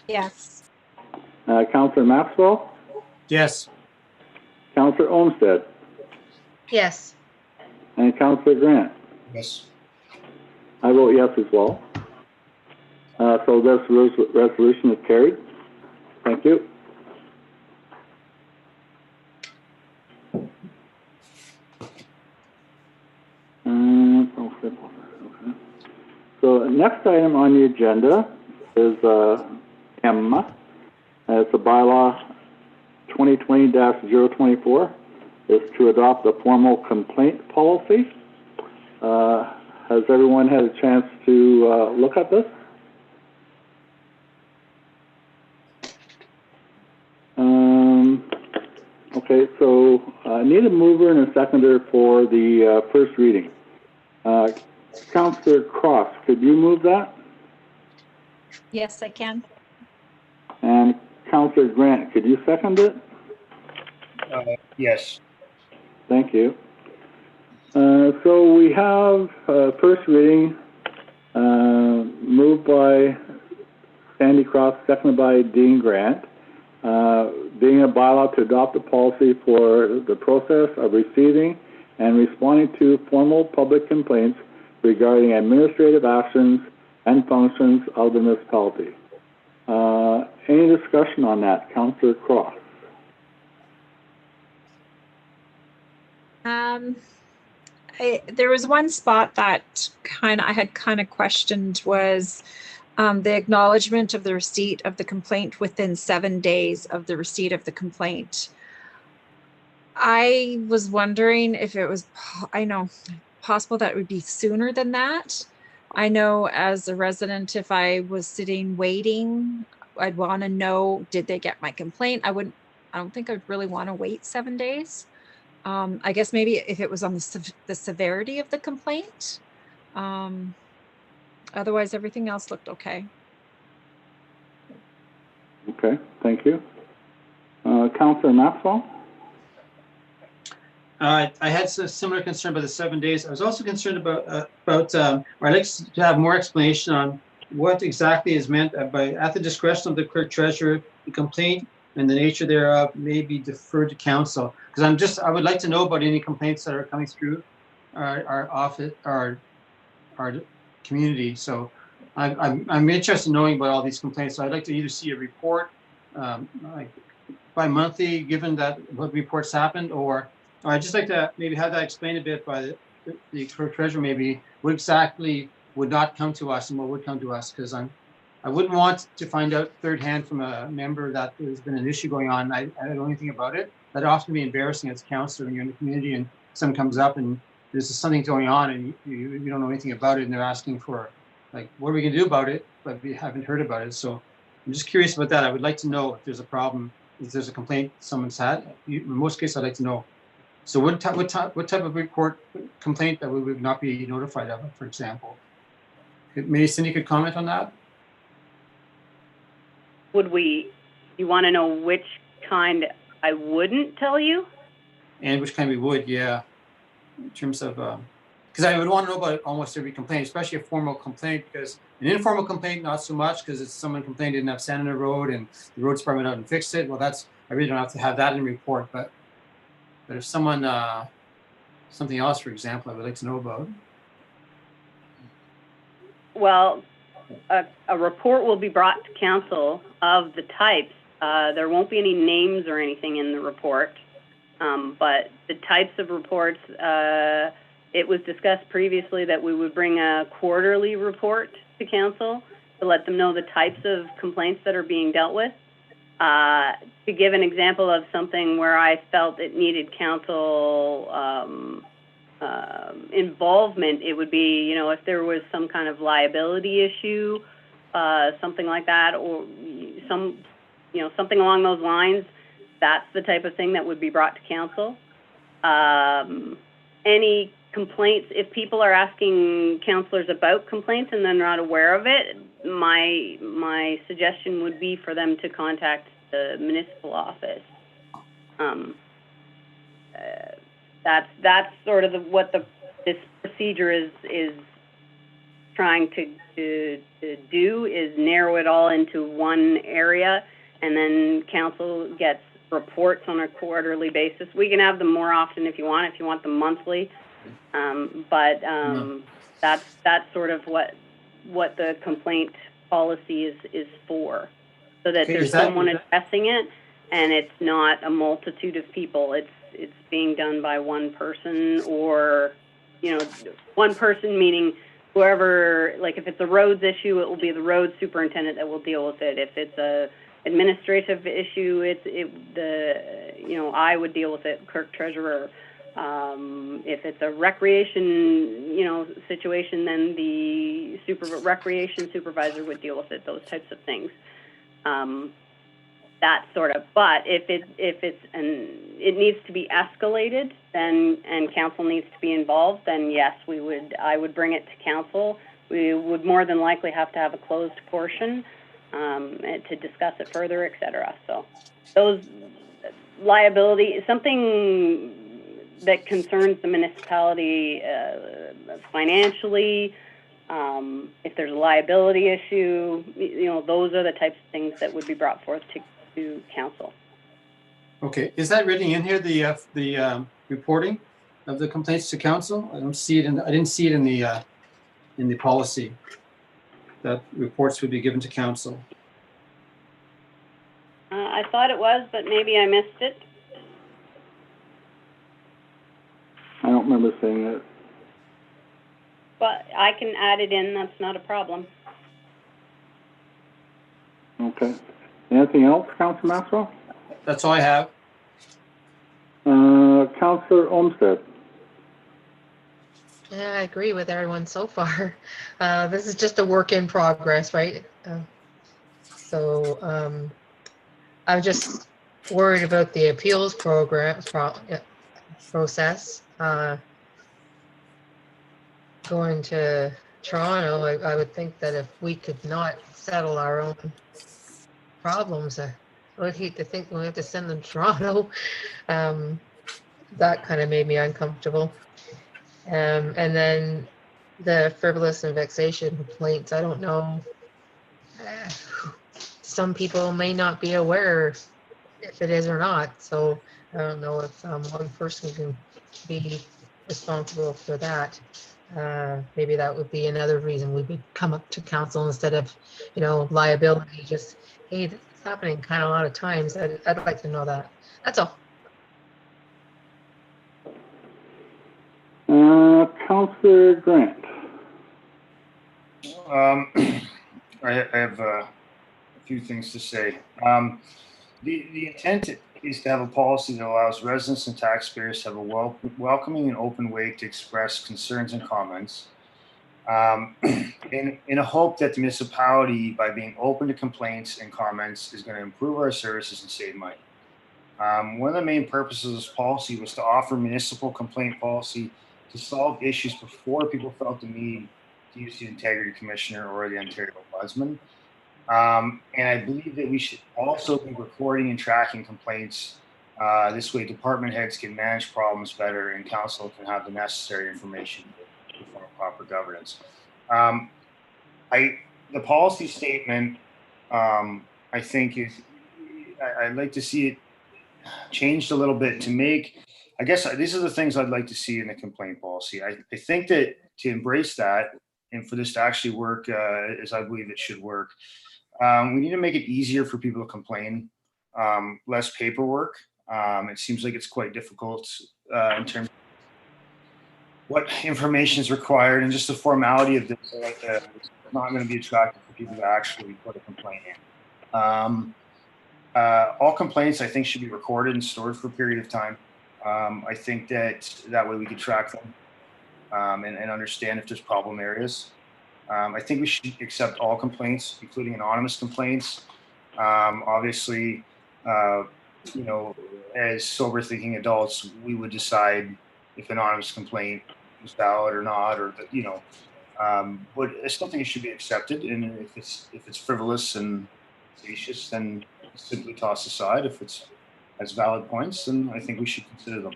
Yes. Councillor Maxwell? Yes, Councillor Olmsted? Yes. And Councillor Grant? Yes. I vote yes as well. So this resolution is carried. Thank you. So next item on the agenda is M. It's a bylaw 2020-024. Is to adopt a formal complaint policy. Has everyone had a chance to look at this? Okay, so I need a mover and a seconder for the first reading. Councillor Cross, could you move that? Yes, I can. And Councillor Grant, could you second it? Yes. Thank you. So we have first reading moved by Sandy Cross, seconded by Dean Grant, being a bylaw to adopt a policy for the process of receiving and responding to formal public complaints regarding administrative actions and functions of the municipality. Any discussion on that, Councillor Cross? There was one spot that I had questioned was the acknowledgement of the receipt of the complaint within 7 days of the receipt of the complaint. I was wondering if it was, possible that it would be sooner than that. I know as a resident, if I was sitting waiting I'd want to know, did they get my complaint? I don't think I'd really want to wait 7 days. I guess maybe if it was on the severity of the complaint. Otherwise, everything else looked okay. Okay, thank you. Councillor Maxwell? I had a similar concern about the 7 days. I was also concerned about, or I'd like to have more explanation on what exactly is meant by, at the discretion of the clerk treasurer, the complaint and the nature thereof may be deferred to council. Because I would like to know about any complaints that are coming through our office, our community. So I'm interested in knowing about all these complaints. So I'd like to either see a report, like bi-monthly, given that what reports happened, or I'd just like to maybe have that explained a bit by the clerk treasurer, maybe what exactly would not come to us and what would come to us, because I wouldn't want to find out third hand from a member that there's been an issue going on. I don't know anything about it. That'd often be embarrassing as a councillor when you're in the community and something comes up and there's something going on and you don't know anything about it and they're asking for, like, what are we gonna do about it? But we haven't heard about it. So I'm just curious about that. I would like to know if there's a problem, if there's a complaint someone's had. In most cases, I'd like to know. So what type of report complaint that we would not be notified of, for example? Maybe Cindy could comment on that. You want to know which kind I wouldn't tell you? And which kind we would, yeah. In terms of, because I would want to know about almost every complaint, especially a formal complaint, because an informal complaint, not so much, because it's someone complained didn't have sand on the road and the road department out and fixed it. Well, I really don't have to have that in the report, but if someone, something else, for example, I would like to know about. Well, a report will be brought to council of the types. There won't be any names or anything in the report, but the types of reports, it was discussed previously that we would bring a quarterly report to council to let them know the types of complaints that are being dealt with. To give an example of something where I felt it needed council involvement, it would be, if there was some kind of liability issue, something like that, or something along those lines. That's the type of thing that would be brought to council. Any complaints, if people are asking councillors about complaints and they're not aware of it, my suggestion would be for them to contact the municipal office. That's sort of what this procedure is trying to do, is narrow it all into one area, and then council gets reports on a quarterly basis. We can have them more often if you want them monthly, but that's sort of what the complaint policy is for, so that there's someone addressing it, and it's not a multitude of people. It's being done by one person, or one person meaning whoever. Like if it's a roads issue, it will be the road superintendent that will deal with it. If it's a administrative issue, I would deal with it, clerk treasurer. If it's a recreation, situation, then the recreation supervisor would deal with it. Those types of things. That sort of. But if it needs to be escalated, then and council needs to be involved, then yes, I would bring it to council. We would more than likely have to have a closed portion to discuss it further, etc. So those liability, something that concerns the municipality financially, if there's a liability issue, those are the types of things that would be brought forth to council. Okay, is that written in here, the reporting of the complaints to council? I don't see it I didn't see it in the policy that reports would be given to council. I thought it was, but maybe I missed it. I don't remember saying that. But I can add it in, that's not a problem. Okay. Anything else, Councillor Maxwell? That's all I have. Councillor Olmsted. Yeah, I agree with everyone so far. This is just a work in progress, right? So I'm just worried about the appeals process. Going to Toronto, I would think that if we could not settle our own problems, I would hate to think we have to send them to Toronto. That kind of made me uncomfortable. And then the frivolous and vexation complaints, I don't know. Some people may not be aware if it is or not. So I don't know if one person can be responsible for that. Maybe that would be another reason we would come up to council instead of, liability. Just, hey, this is happening kind of a lot of times. I'd like to know that. That's all. Councillor Grant. I have a few things to say. The intent is to have a policy that allows residents and taxpayers to have a welcoming and open way to express concerns and comments. In a hope that the municipality, by being open to complaints and comments, is going to improve our services and save money. One of the main purposes of this policy was to offer municipal complaint policy to solve issues before people felt the need to use the Integrity Commissioner or the Ontario Ombudsman. And I believe that we should also be recording and tracking complaints. This way, department heads can manage problems better and council can have the necessary information for proper governance. The policy statement, I think I'd like to see it changed a little bit to make, I guess these are the things I'd like to see in the complaint policy. I think that to embrace that and for this to actually work as I believe it should work, we need to make it easier for people to complain, less paperwork. It seems like it's quite difficult in terms of what information is required and just the formality of this. It's not going to be attractive for people to actually put a complaint in. All complaints, I think, should be recorded and stored for a period of time. I think that way we can track them and understand if there's problem areas. I think we should accept all complaints, including anonymous complaints. Obviously, as sober thinking adults, we would decide if an anonymous complaint was valid or not, or but I still think it should be accepted. And if it's frivolous and facetious, then simply toss aside. If it has valid points, then I think we should consider them.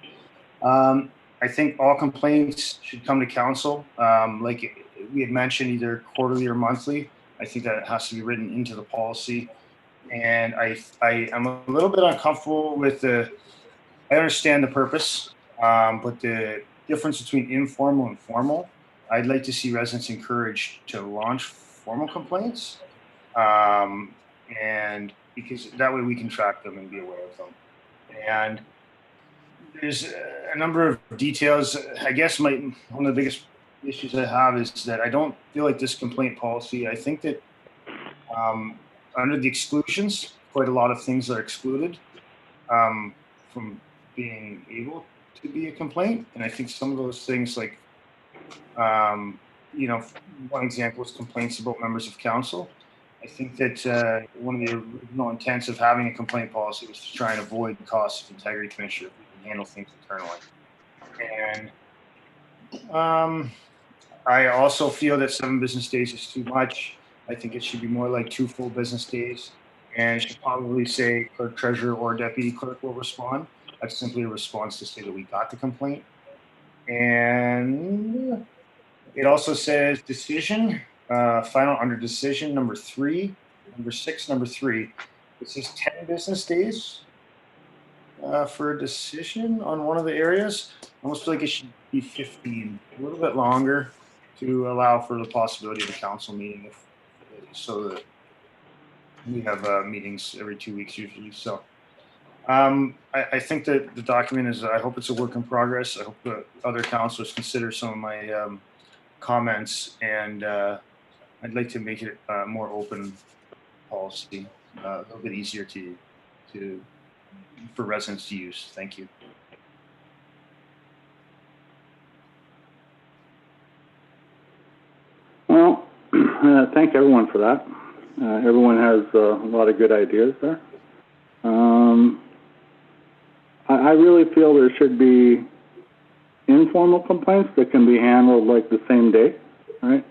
I think all complaints should come to council. Like we had mentioned, either quarterly or monthly. I think that has to be written into the policy. And I am a little bit uncomfortable with I understand the purpose, but the difference between informal and formal, I'd like to see residents encouraged to launch formal complaints. And because that way we can track them and be aware of them. And there's a number of details. I guess one of the biggest issues I have is that I don't feel like this complaint policy, I think that under the exclusions, quite a lot of things are excluded from being able to be a complaint. And I think some of those things like, one example is complaints about members of council. I think that one of the original intents of having a complaint policy was to try and avoid the costs of Integrity Commissioner if we can handle things internally. And I also feel that 7 business days is too much. I think it should be more like 2 full business days. And it should probably say clerk, treasurer, or deputy clerk will respond. That's simply a response to say that we got the complaint. And it also says decision. Final under decision number 3, number 6, number 3. It says 10 business days for a decision on one of the areas. I almost feel like it should be 15, a little bit longer to allow for the possibility of a council meeting, so that we have meetings every 2 weeks usually. So I think that the document is, I hope it's a work in progress. I hope that other councilors consider some of my comments, and I'd like to make it a more open policy, a little bit easier for residents to use. Thank you. Well, thank everyone for that. Everyone has a lot of good ideas there. I really feel there should be informal complaints that can be handled like the same day, right?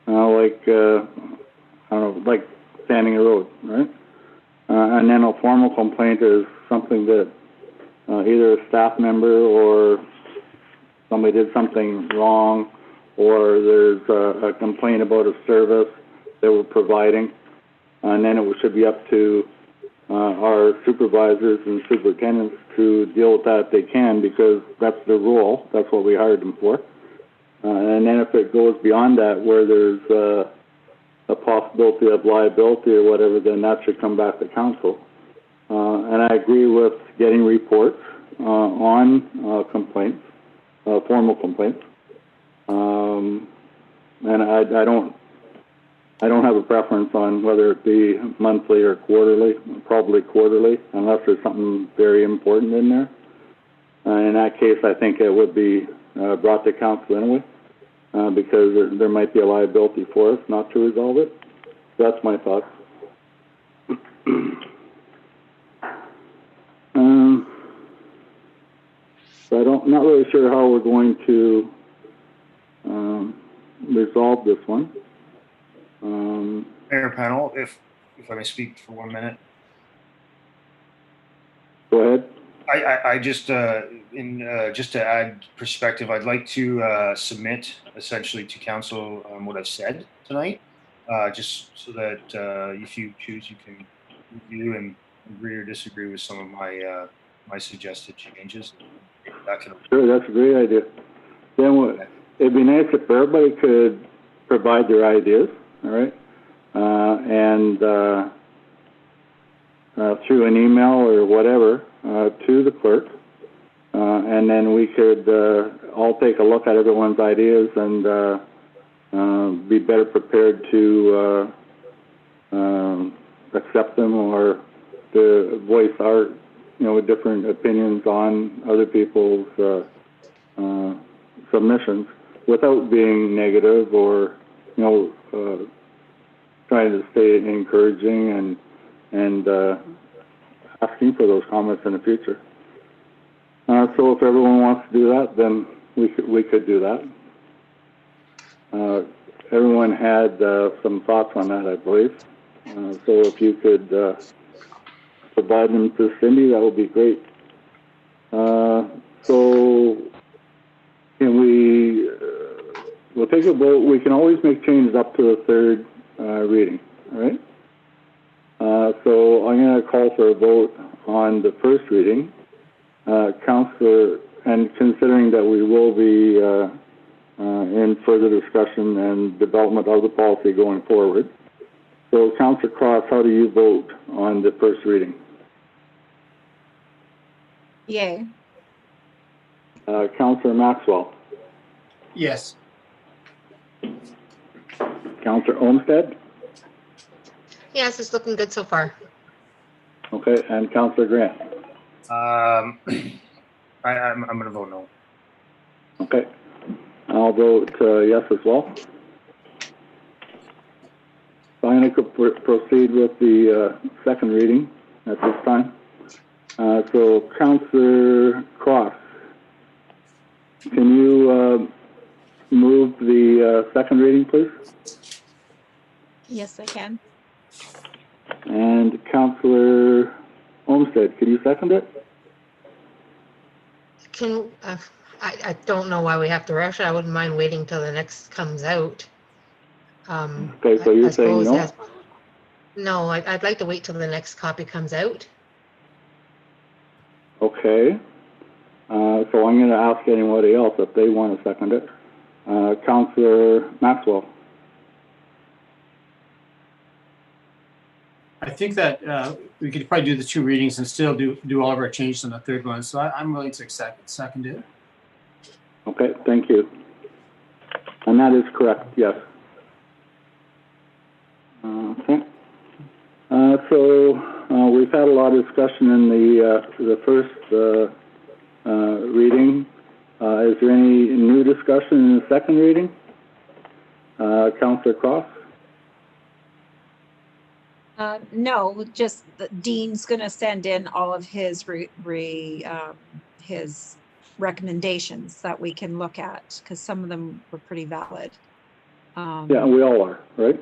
I don't know, like standing a road, right? And then a formal complaint is something that either a staff member or somebody did something wrong, or there's a complaint about a service that we're providing, and then it should be up to our supervisors and superintendents to deal with that if they can, because that's their role. That's what we hired them for. And then if it goes beyond that, where there's a possibility of liability or whatever, then that should come back to council. And I agree with getting reports on complaints, formal complaints. And I don't have a preference on whether it be monthly or quarterly, probably quarterly, unless there's something very important in there. In that case, I think it would be brought to council anyway, because there might be a liability for us not to resolve it. That's my thoughts. So not really sure how we're going to resolve this one. Mayor Panel, if I may speak for 1 minute. Go ahead. I just just to add perspective, I'd like to submit essentially to council what I've said tonight, just so that if you choose, you can review and agree or disagree with some of my my suggested changes. That can... Sure, that's a great idea. Then it'd be nice if everybody could provide their ideas, all right, and through an email or whatever to the clerk, and then we could all take a look at everyone's ideas and be better prepared to accept them or to voice our, different opinions on other people's submissions without being negative or, trying to stay encouraging and asking for those comments in the future. So if everyone wants to do that, then we could do that. Everyone had some thoughts on that, I believe. So if you could provide them to Cindy, that would be great. So can we'll take a vote. We can always make changes up to the third reading, all right? So I'm going to call for a vote on the first reading. Councillor, and considering that we will be in further discussion and development of the policy going forward. So Councillor Cross, how do you vote on the first reading? Yay. Councillor Maxwell? Yes. Councillor Olmsted? Yes, it's looking good so far. Okay, and Councillor Grant? I'm going to vote no. Okay, I'll vote yes as well. So I'm going to proceed with the second reading at this time. So Councillor Cross, can you move the second reading, please? Yes, I can. And Councillor Olmsted, can you second it? I don't know why we have to rush it. I wouldn't mind waiting till the next comes out. Okay, so you're saying no? No, I'd like to wait till the next copy comes out. Okay. So I'm going to ask anybody else if they want to second it. Councillor Maxwell. I think that we could probably do the two readings and still do all of our changes on the third one. So I'm willing to second it. Okay, thank you. And that is correct, yes. Okay. So we've had a lot of discussion in the first reading. Is there any new discussion in the second reading? Councillor Cross? No, just the Dean's gonna send in all of his his recommendations that we can look at, because some of them were pretty valid. Yeah, we all are, right?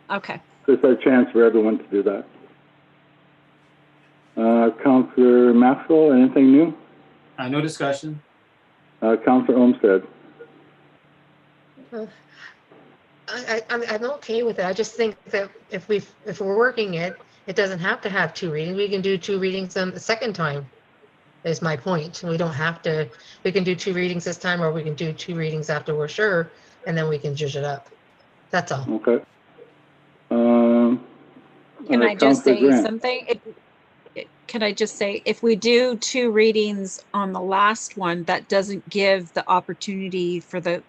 Okay. There's a chance for everyone to do that. Councillor Maxwell, anything new? No discussion. Councillor Olmsted. I'm okay with it. I just think that if we're working it, it doesn't have to have 2 readings. We can do 2 readings the second time, is my point. We don't have to, we can do 2 readings this time, or we can do 2 readings after we're sure, and then we can judge it up. That's all. Okay. Can I just Councillor say Grant. something? Can I just say, if we do 2 readings on the last one, that doesn't give the opportunity for the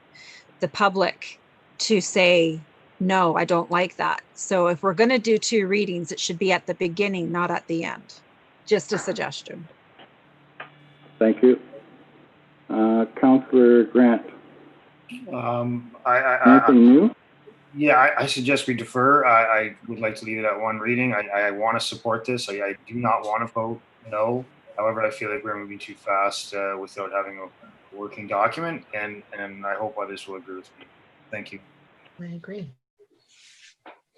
public to say, no, I don't like that. So if we're going to do 2 readings, it should be at the beginning, not at the end. Just a suggestion. Thank you. Councillor Grant. Anything new? Yeah, I suggest we defer. I would like to leave it at 1 reading. I want to support this. I do not want to vote no. However, I feel like we're moving too fast without having a working document, and I hope others will agree with me. Thank you. I agree.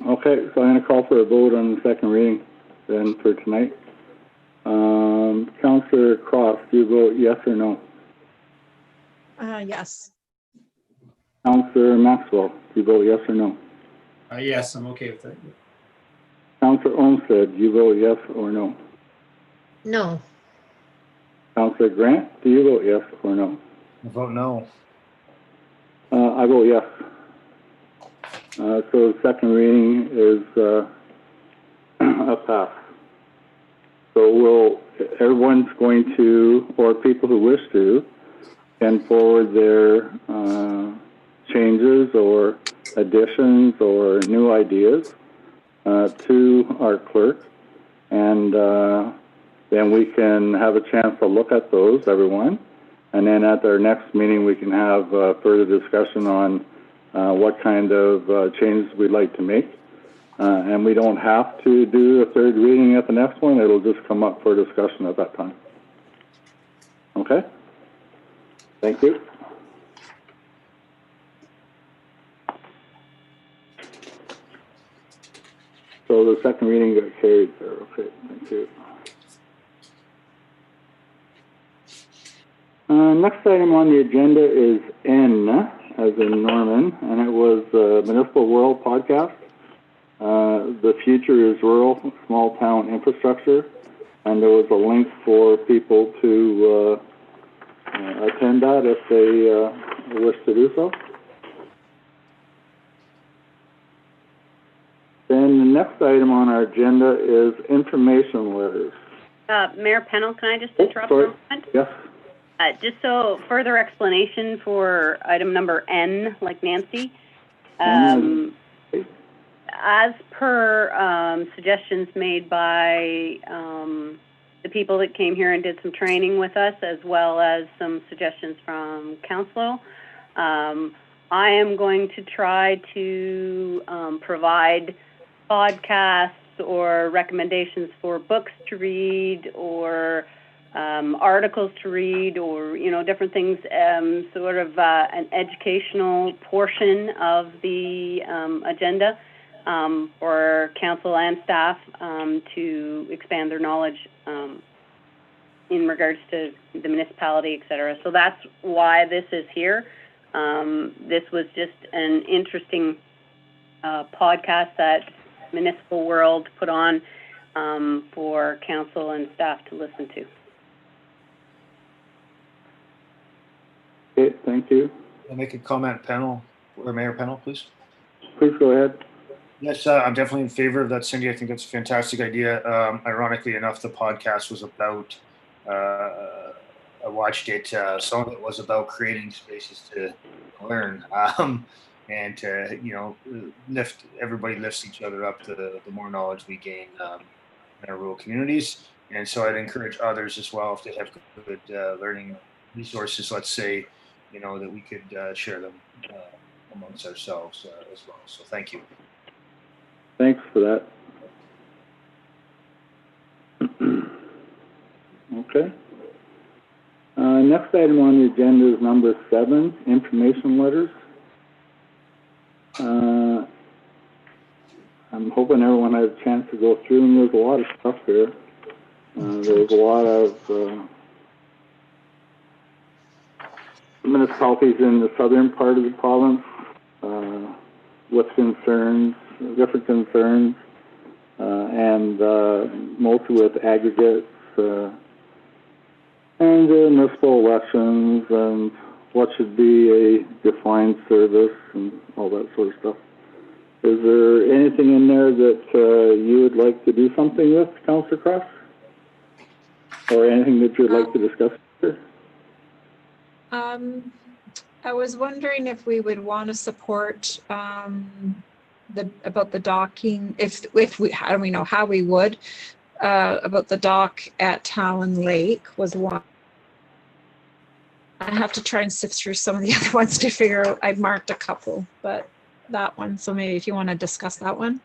Okay, so I'm going to call for a vote on the second reading then for tonight. Councillor Cross, do you vote yes or no? Yes. Councillor Maxwell, do you vote yes or no? Yes, I'm okay with that. Councillor Olmsted, do you vote yes or no? No. Councillor Grant, do you vote yes or no? I vote no. I vote yes. So the second reading is a pass. So everyone's going to, or people who wish to, can forward their changes or additions or new ideas to our clerk, and then we can have a chance to look at those, everyone, and then at our next meeting we can have further discussion on what kind of changes we'd like to make. And we don't have to do a third reading at the next one. It'll just come up for discussion at that time. Okay? Thank you. So the second reading got carried there. Okay, thank you. Next item on the agenda is N, as in Norman, and it was Municipal World Podcast. The future is rural, small town infrastructure, and there was a link for people to attend that if they wish to do so. Then the next item on our agenda is information letters. Mayor Pennell, can I just interrupt for a moment? Yes. Just so further explanation for item number N, like Nancy. As per suggestions made by the people that came here and did some training with us, as well as some suggestions from council, I am going to try to provide podcasts or recommendations for books to read or articles to read, or different things, sort of an educational portion of the agenda for council and staff to expand their knowledge in regards to the municipality, et cetera. So that's why this is here. This was just an interesting podcast that Municipal World put on for council and staff to listen to. Okay, thank you. I'll make a comment, panel, or Mayor Pennell, please. Please go ahead. Yes, I'm definitely in favor of that, Cindy. I think that's a fantastic idea. Ironically enough, the podcast was about, I watched it, some of it was about creating spaces to learn and to, everybody lifts each other up the more knowledge we gain in our rural communities. And so I'd encourage others as well, if they have good learning resources, let's say, that we could share them amongst ourselves as well. So thank you. Thanks for that. Okay. Next item on the agenda is number 7, information letters. I'm hoping everyone had a chance to go through them. There's a lot of stuff here. There's a lot of municipalities in the southern part of the province with concerns, different concerns, and mostly with aggregates and municipal elections and what should be a defined service and all that sort of stuff. Is there anything in there that you would like to do something with, Councillor Cross? Or anything that you'd like to discuss here? I was wondering if we would want to support about the docking, if we, I don't know how we would, about the dock at Talon Lake was one. I have to try and sift through some of the other ones to figure out. I marked a couple, but that one. So maybe if you want to discuss that one.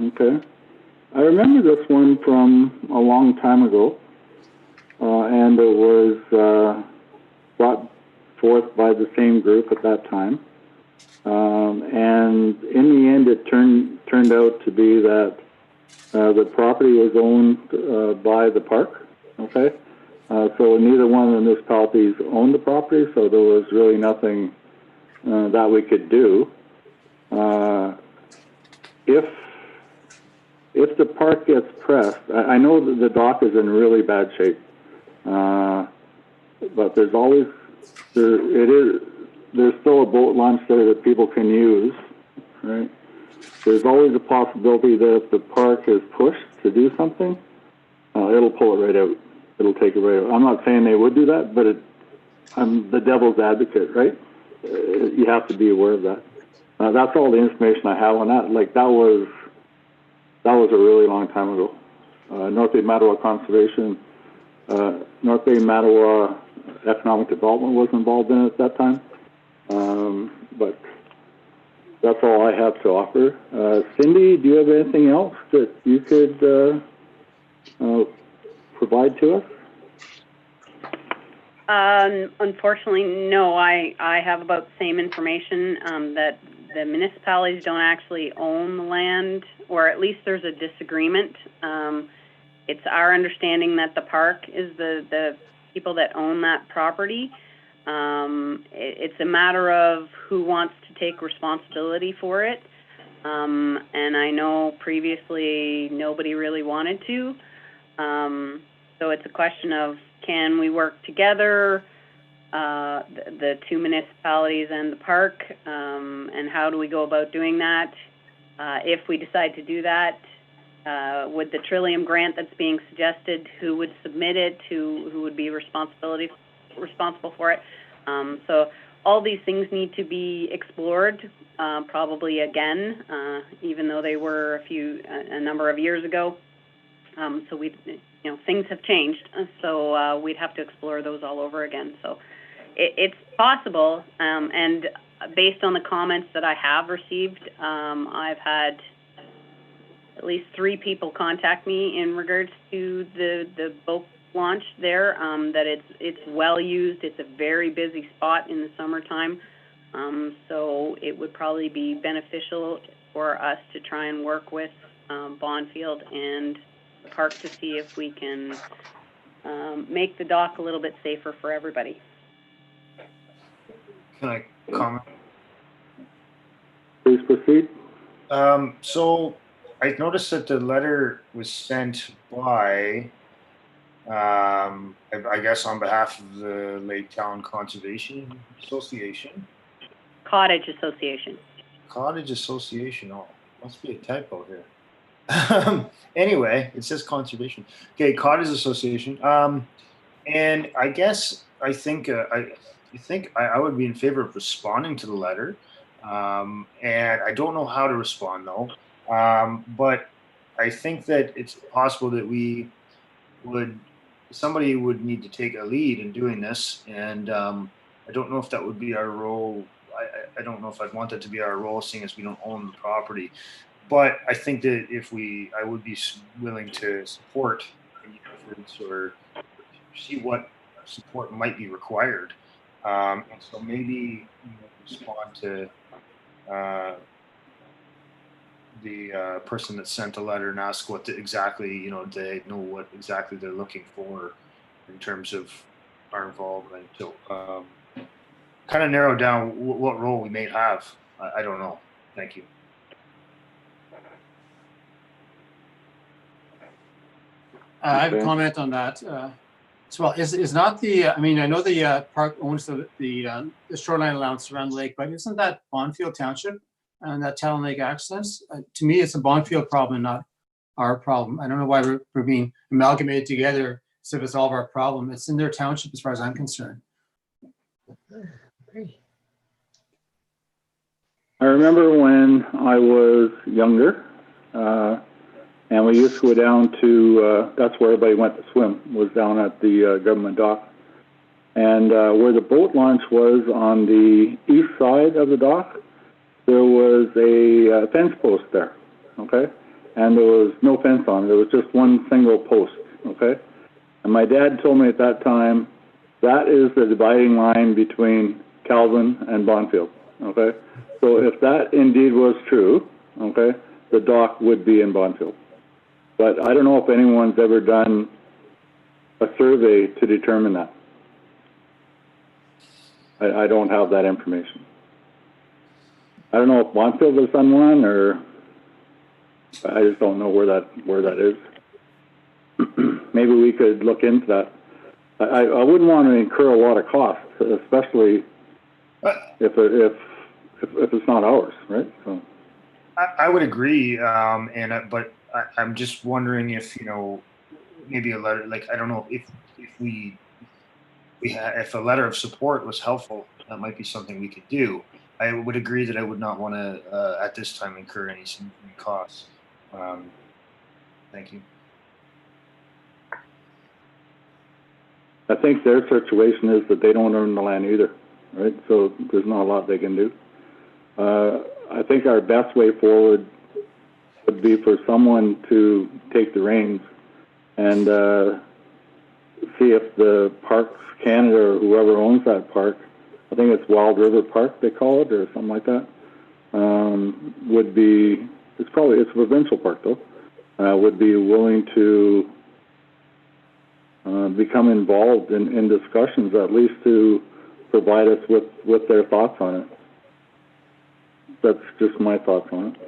Okay. I remember this one from a long time ago, and it was brought forth by the same group at that time. And in the end, it turned out to be that the property was owned by the park. Okay, so neither one of the municipalities owned the property, so there was really nothing that we could do. If the park gets pressed, I know that the dock is in really bad shape, but there's always there's still a boat launch there that people can use, right? There's always a possibility that if the park is pushed to do something, it'll pull it right out. It'll take it right out. I'm not saying they would do that, but I'm the devil's advocate, right? You have to be aware of that. That's all the information I have on that. Like that was a really long time ago. North Bay Mattawa Conservation, North Bay Mattawa Economic Development was involved in it at that time. But that's all I have to offer. Cindy, do you have anything else that you could provide to us? Unfortunately, no. I have about the same information that the municipalities don't actually own the land, or at least there's a disagreement. It's our understanding that the park is the people that own that property. It's a matter of who wants to take responsibility for it. And I know previously nobody really wanted to. So it's a question of, can we work together, the two municipalities and the park, and how do we go about doing that? If we decide to do that, would the Trillium grant that's being suggested, who would submit it, who would be responsible for it? So all these things need to be explored, probably again, even though they were a number of years ago. So things have changed, so we'd have to explore those all over again. So it's possible, and based on the comments that I have received, I've had at least 3 people contact me in regards to the boat launch there, that it's well used. It's a very busy spot in the summertime, so it would probably be beneficial for us to try and work with Bondfield and the park to see if we can make the dock a little bit safer for everybody. Can I comment? Please proceed. So I noticed that the letter was sent by, I guess on behalf of the Lake Town Conservation Association. Cottage Association. Cottage Association. Oh, must be a typo here. Anyway, it says conservation. Okay, Cottage Association. And I guess I think I would be in favor of responding to the letter. And I don't know how to respond though. But I think that it's possible that somebody would need to take a lead in doing this. And I don't know if that would be our role. I don't know if I'd want that to be our role, seeing as we don't own the property. But I think that I would be willing to support any efforts or see what support might be required. And so maybe respond to the person that sent a letter and ask what exactly, they know what exactly they're looking for in terms of our involvement. So kind of narrow down what role we may have. I don't know. Thank you. I have a Okay. comment on that as well. Is not the, I mean, I know the park owns the shoreline allowance around the lake, but isn't that Bonfield Township and that Talon Lake access? To me, it's a Bonfield problem, not our problem. I don't know why we're being amalgamated together as if it's all of our problem. It's in their township as far as I'm concerned. I remember when I was younger, and we used to go down to, that's where everybody went to swim, was down at the government dock. And where the boat launch was on the east side of the dock, there was a fence post there, okay? And there was no fence on it. There was just one single post, okay? And my dad told me at that time, that is the dividing line between Calvin and Bonfield, okay? So if that indeed was true, okay, the dock would be in Bonfield. But I don't know if anyone's ever done a survey to determine that. I don't have that information. I don't know if Bonfield has done one, or I just don't know where that is. Maybe we could look into that. I wouldn't want to incur a lot of costs, especially if it's not ours, right? So I would agree, but I'm just wondering if maybe a letter, like, I don't know if if a letter of support was helpful, that might be something we could do. I would agree that I would not want to at this time incur any significant costs. Thank you. I think their situation is that they don't own the land either, right? So there's not a lot they can do. I think our best way forward would be for someone to take the reins and see if the Parks Canada or whoever owns that park, I think it's Wild River Park they call it, or something like that, would be, it's a provincial park though, would be willing to become involved in discussions, at least to provide us with their thoughts on it. That's just my thoughts on it.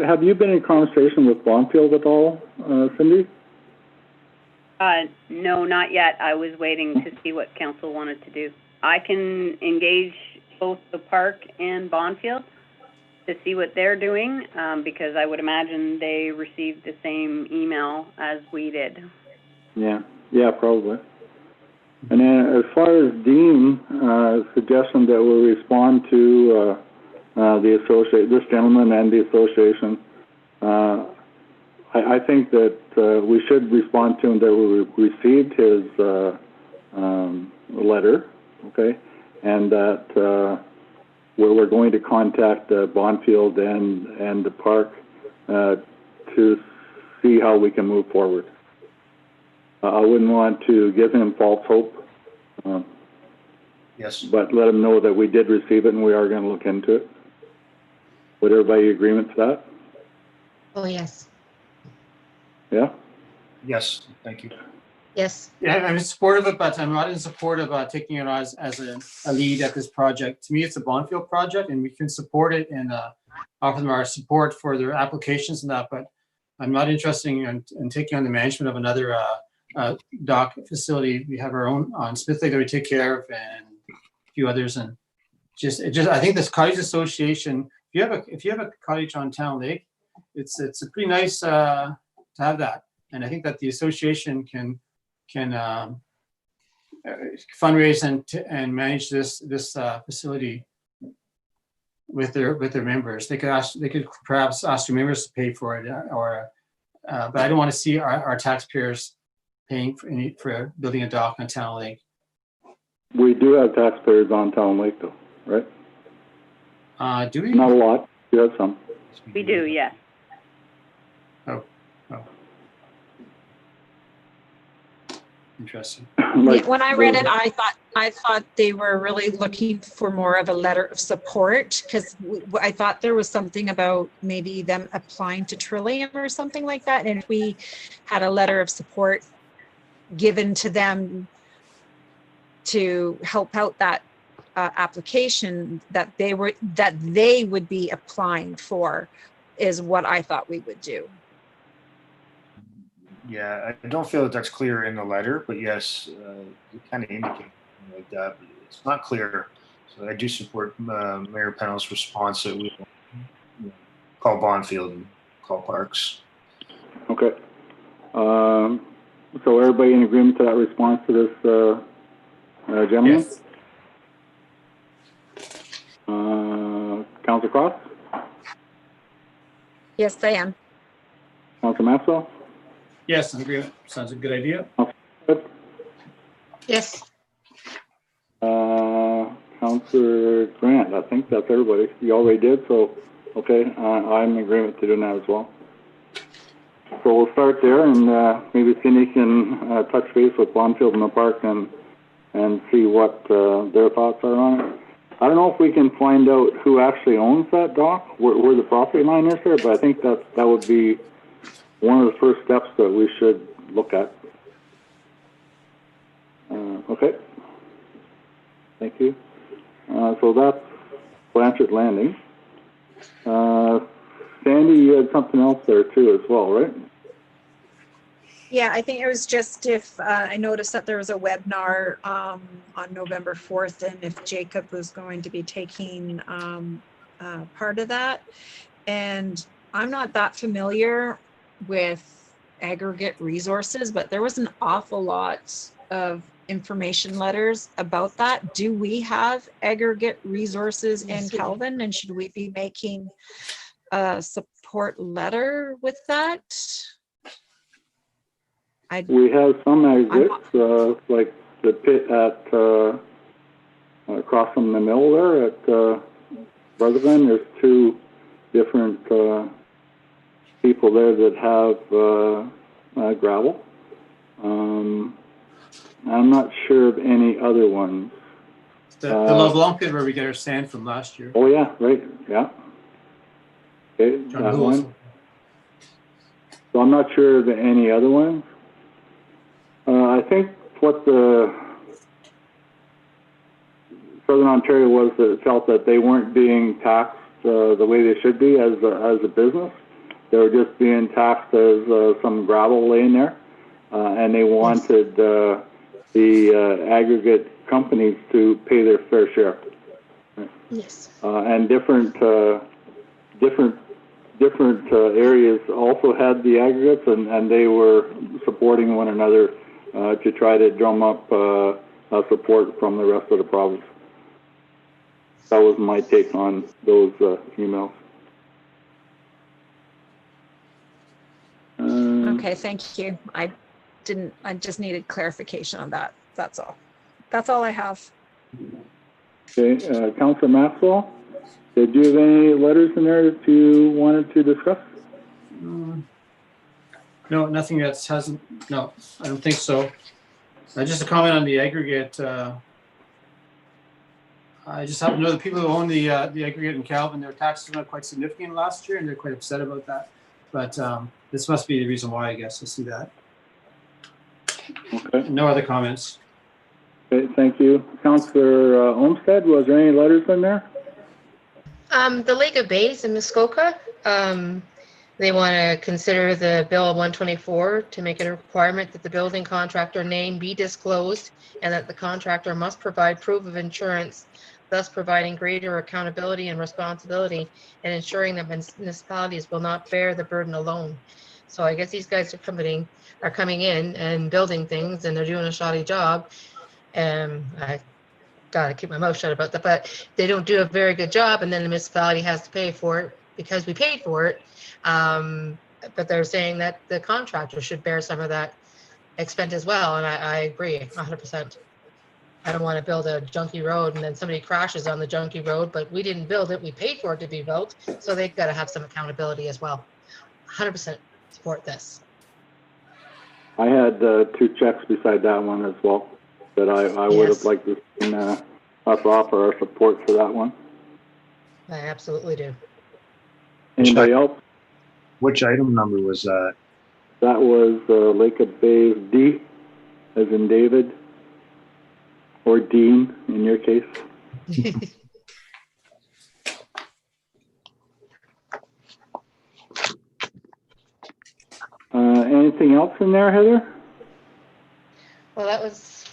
Have you been in conversation with Bonfield at all, Cindy? No, not yet. I was waiting to see what council wanted to do. I can engage both the park and Bonfield to see what they're doing, because I would imagine they received the same email as we did. Yeah, probably. And then as far as Dean, suggestion that we respond to this gentleman and the association, I think that we should respond to him that we received his letter, okay, and that we're going to contact Bonfield and the park to see how we can move forward. I wouldn't want to give him false hope. Yes. But let him know that we did receive it and we are going to look into it. Would everybody agreement to that? Oh, yes. Yeah? Yes. Thank you. Yes. Yeah, I'm in support of it, but I'm not in support of taking it as a lead at this project. To me, it's a Bonfield project, and we can support it and offer them our support for their applications and that. But I'm not interested in taking on the management of another dock facility. We have our own on Smith Lake that we take care of, and a few others. And I think this cottage association. If you have a cottage on Town Lake, it's a pretty nice to have that. And I think that the association can fundraise and manage this facility with their members. They could perhaps ask their members to pay for it, but I don't want to see our taxpayers paying for building a dock on Town Lake. We do have taxpayers on Town Lake though, right? Do we? Not a lot. You have some. We do, yes. Oh. Interesting. Like, When I read it, I thought they were really looking for more of a letter of support, because I thought there was something about maybe them applying to Trillium or something like that. And if we had a letter of support given to them to help out that application that they would be applying for, is what I thought we would do. Yeah, I don't feel that that's clear in the letter, but yes, you kind of indicate something like that. But it's not clear. So I do support Mayor Pennell's response that we call Bonfield and call Parks. Okay. So everybody in agreement to that response to this gentleman? Yes. Councilor Cross? Yes, I am. Councilor Maxwell? Yes, I agree. Sounds a good idea. Yes. Councilor Grant, I think that's everybody. You already did, so, okay, I'm in agreement to doing that as well. So we'll start there, and maybe Cindy can touch base with Bonfield and the park and see what their thoughts are on it. I don't know if we can find out who actually owns that dock, where the property line is there, but I think that would be one of the first steps that we should look at. Okay. Thank you. So that's Blanchard Landing. Sandy, you had something else there too as well, right? Yeah, I think it was just if I noticed that there was a webinar on November 4th, and if Jacob was going to be taking part of that. And I'm not that familiar with aggregate resources, but there was an awful lot of information letters about that. Do we have aggregate resources in Calvin, and should we be making a support letter with that? We have some aggregates, like the pit at across from the mill there at Rutherglen. There's two different people there that have gravel. I'm not sure of any other ones. The La Blanc pit where we get our sand from last year. Oh yeah, right, yeah. Okay, John that Gould. one. So I'm not sure of any other ones. I think what the Southern Ontario was that felt that they weren't being taxed the way they should be as a business. They were just being taxed as some gravel laying there, and they wanted the aggregate companies to pay their fair share. Yes. And different areas also had the aggregates, and they were supporting one another to try to drum up support from the rest of the province. That was my take on those emails. Okay, thank you. I just needed clarification on that. That's all. That's all I have. Okay, Councilor Maxwell, did you have any letters in there that you wanted to discuss? No, nothing that hasn't. No, I don't think so. Just a comment on the aggregate. I just happen to know the people who own the aggregate in Calvin. Their taxes went quite significant last year, and they're quite upset about that. But this must be the reason why, I guess. I see that. Okay. No other comments. Okay, thank you. Councillor Olmsted, was there any letters in there? The Lake of Bays in Muskoka, they want to consider the Bill 124 to make it a requirement that the building contractor name be disclosed and that the contractor must provide proof of insurance, thus providing greater accountability and responsibility and ensuring that municipalities will not bear the burden alone. So I guess these guys are coming in and building things, and they're doing a shoddy job. I gotta keep my mouth shut about that, but they don't do a very good job, and then the municipality has to pay for it because we paid for it. But they're saying that the contractor should bear some of that expense as well, and I agree 100%. I don't want to build a junky road and then somebody crashes on the junky road, but we didn't build it. We paid for it to be built. So they've got to have some accountability as well. 100% support this. I had 2 checks beside that one as well that I would have Yes. liked to see us offer our support for that one. I absolutely do. Anybody else? Which item number was that? That was Lake of Bays D, as in David, or Dean in your case. Anything else in there, Heather? Well, that was,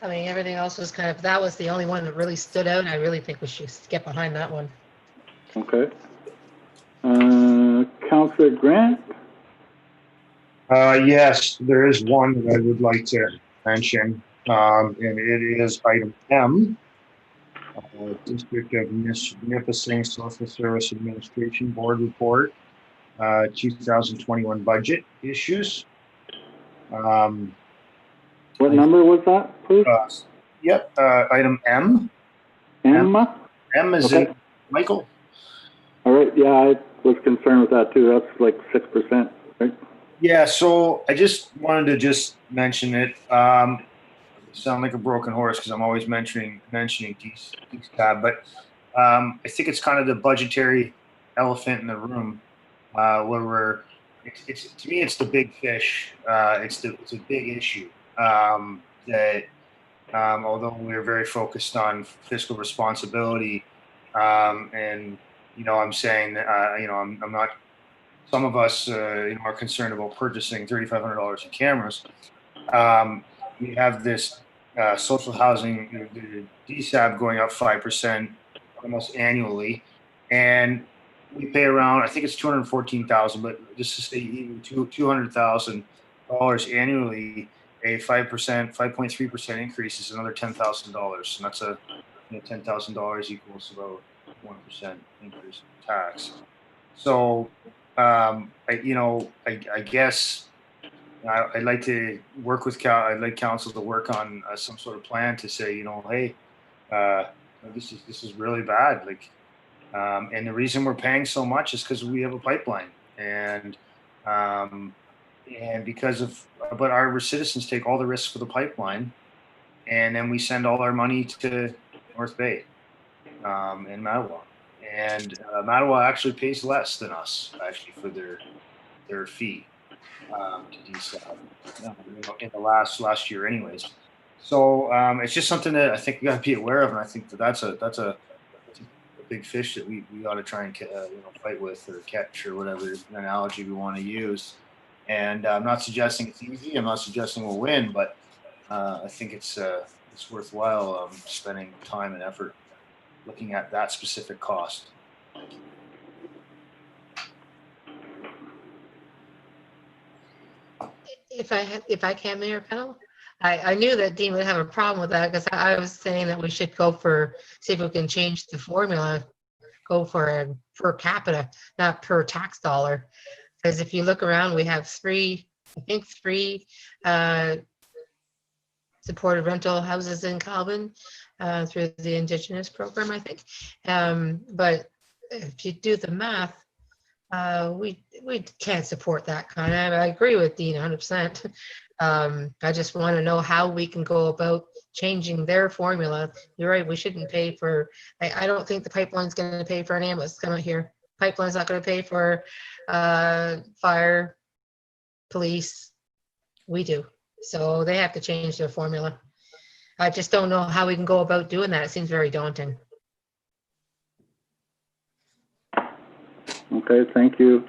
I mean, everything else was kind of, that was the only one that really stood out. I really think we should get behind that one. Okay. Councillor Grant? Yes, there is one that I would like to mention, and it is item M. District of Nipissing Social Service Administration Board Report, 2021 budget issues. What number was that, please? Yep, item M. Emma? M is Okay. in Michael. All right, yeah, I was concerned with that too. That's like 6%, right? Yeah, so I just wanted to just mention it. Sound like a broken horse because I'm always mentioning DSAB, but I think it's kind of the budgetary elephant in the room where it's to me it's the big fish. It's a big issue that although we're very focused on fiscal responsibility and I'm saying that I'm not. Some of us are concerned about purchasing $3,500 in cameras. We have this social housing, the DSAB going up 5% almost annually, and we pay around, I think it's $214,000, but just to say even $200,000 annually, a 5.3% increase is another $10,000, and that's $10,000 equals about 1% increase in tax. So I guess I'd like to work with I'd like council to work on some sort of plan to say, hey, this is really bad. Like, and the reason we're paying so much is because we have a pipeline, and but our citizens take all the risks for the pipeline, and then we send all our money to North Bay in Mattawa. And Mattawa actually pays less than us actually for their fee to DSAB in the last year, anyways. So it's just something that I think we got to be aware of, and I think that's a big fish that we ought to try and fight with or catch or whatever analogy we want to use. And I'm not suggesting it's easy. I'm not suggesting we'll win, but I think it's worthwhile spending time and effort looking at that specific cost. If I can, Mayor Pennell, I knew that Dean would have a problem with that because I was saying that we should see if we can change the formula, go for a per capita, not per tax dollar. Because if you look around, we have three supported rental houses in Calvin through the Indigenous program, I think. But if you do the math, we can't support that kind of. I agree with Dean 100%. I just want to know how we can go about changing their formula. You're right, we shouldn't pay for, I don't think the pipeline's going to pay for an ambulance to come out here. Pipeline's not going to pay for fire, police. We do. So they have to change their formula. I just don't know how we can go about doing that. It seems very daunting. Okay, thank you.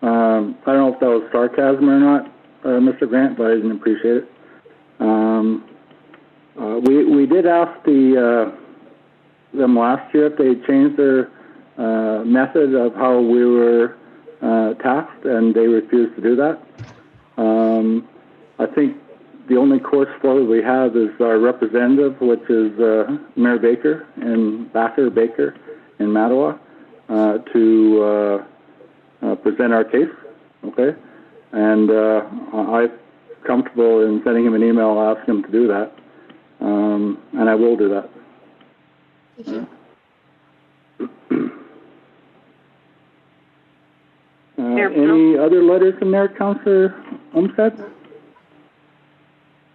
I don't know if that was sarcasm or not, Mr. Grant, but I didn't appreciate it. We did ask them last year if they changed their method of how we were taxed, and they refused to do that. I think the only course forward we have is our representative, which is Mayor Baker and Baker in Mattawa, to present our case, okay? And I'm comfortable in sending him an email asking him to do that. And I will do that. Thank you. Any other letters in there, Councillor Umstead?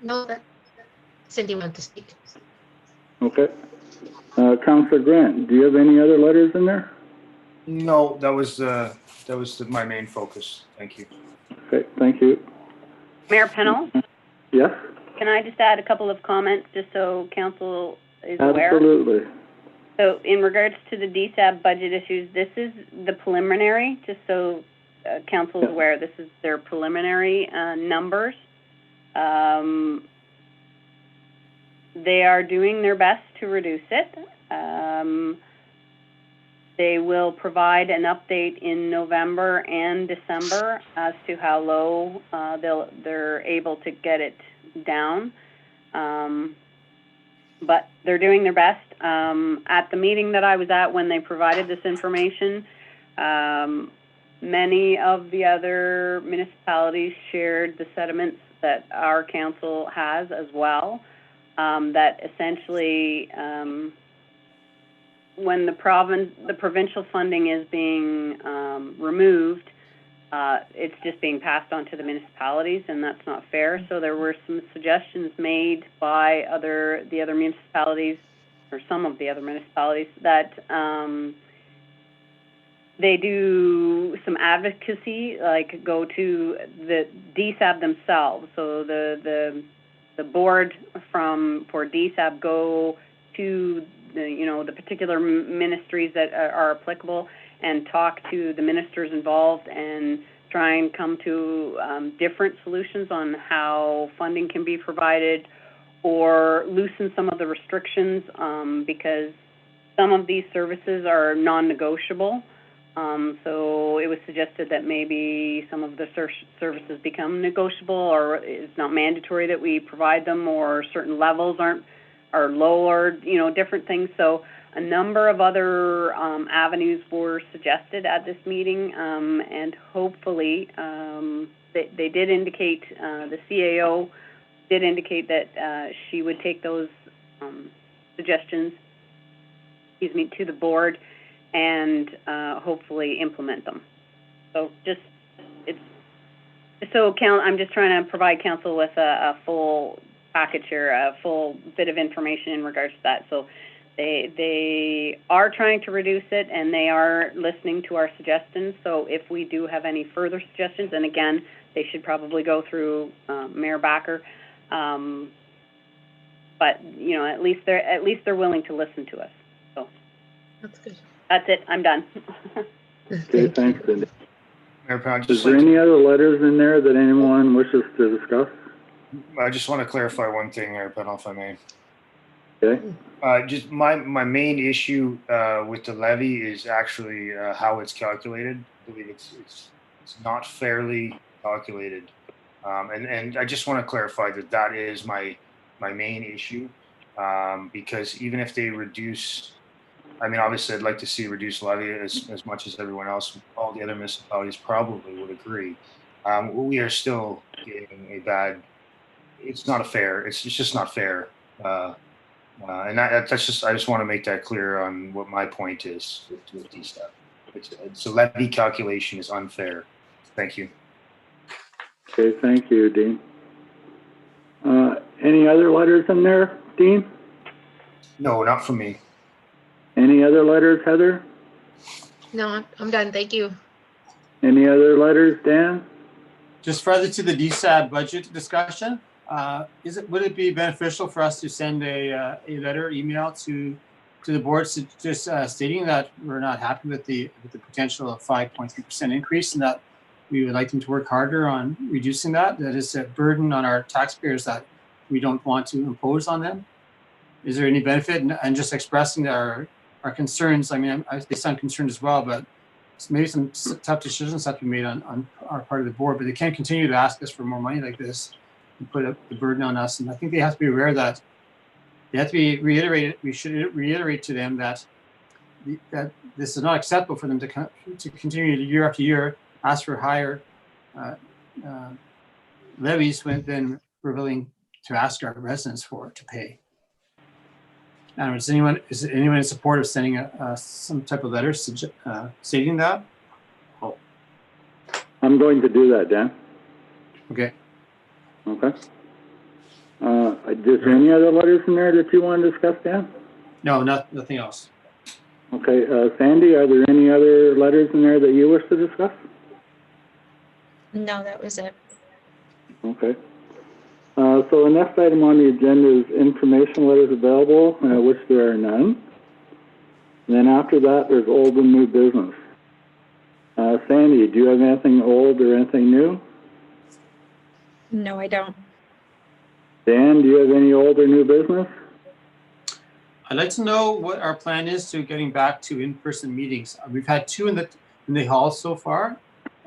No, that Cindy wanted to speak. Okay. Councillor Grant, do you have any other letters in there? No, that was my main focus. Thank you. Okay, thank you. Mayor Pennell, Yes? can I just add a couple of comments just so council is aware? Absolutely. So in regards to the DSAB budget issues, this is the preliminary, just so council is aware, this is their preliminary numbers. They are doing their best to reduce it. They will provide an update in November and December as to how low they're able to get it down. But they're doing their best. At the meeting that I was at when they provided this information, many of the other municipalities shared the sentiments that our council has as well, that essentially when the provincial funding is being removed, it's just being passed on to the municipalities, and that's not fair. So there were some suggestions made by the other municipalities, or some of the other municipalities, that they do some advocacy, like go to the DSAB themselves. So the board for DSAB go to the particular ministries that are applicable and talk to the ministers involved and try and come to different solutions on how funding can be provided, or loosen some of the restrictions, because some of these services are non-negotiable. So it was suggested that maybe some of the services become negotiable, or it's not mandatory that we provide them, or certain levels are lowered, different things. So a number of other avenues were suggested at this meeting, and hopefully they did indicate, the CAO did indicate that she would take those suggestions, to the board and hopefully implement them. So I'm just trying to provide council with a full package here, a full bit of information in regards to that. So they are trying to reduce it, and they are listening to our suggestions. So if we do have any further suggestions, and again, they should probably go through Mayor Backer. But at least they're willing to listen to us. So That's good. that's it. I'm done. Okay, thanks, Cindy. Mayor Pennell, Is there any other letters in there that anyone wishes to discuss? I just want to clarify one thing, Mayor Pennell, if I may. Okay. Just my main issue with the levy is actually how it's calculated. I believe it's not fairly calculated, and I just want to clarify that is my main issue, because even if they reduce, obviously I'd like to see reduced levy as much as everyone else. All the other municipalities probably would agree. We are still getting a bad. It's not fair. It's just not fair. And that's just, I just want to make that clear on what my point is with DSAB. It's a levy calculation is unfair. Thank you. Okay, thank you, Dean. Any other letters in there, Dean? No, not for me. Any other letters, Heather? No, I'm done. Thank you. Any other letters, Dan? Just further to the DSAB budget discussion, would it be beneficial for us to send a letter, email to the board, just stating that we're not happy with the potential of 5.3% increase, and that we would like them to work harder on reducing that? That is a burden on our taxpayers that we don't want to impose on them. Is there any benefit in just expressing our concerns? They sound concerned as well, but maybe some tough decisions have to be made on our part of the board, but they can't continue to ask us for more money like this and put the burden on us. And I think they have to be aware that they have to be reiterated. We should reiterate to them that this is not acceptable for them to continue year after year ask for higher levies than we're willing to ask our residents to pay. Madam, is anyone in support of sending some type of letter stating that? I'm going to do that, Dan. Okay. Okay. Is there any other letters in there that you want to discuss, Dan? No, nothing else. Okay, Sandy, are there any other letters in there that you wish to discuss? No, that was it. Okay. So the next item on the agenda is information letters available, which there are none. And then after that, there's old and new business. Sandy, do you have anything old or anything new? No, I don't. Dan, do you have any old or new business? I'd like to know what our plan is to getting back to in-person meetings. We've had 2 in the hall so far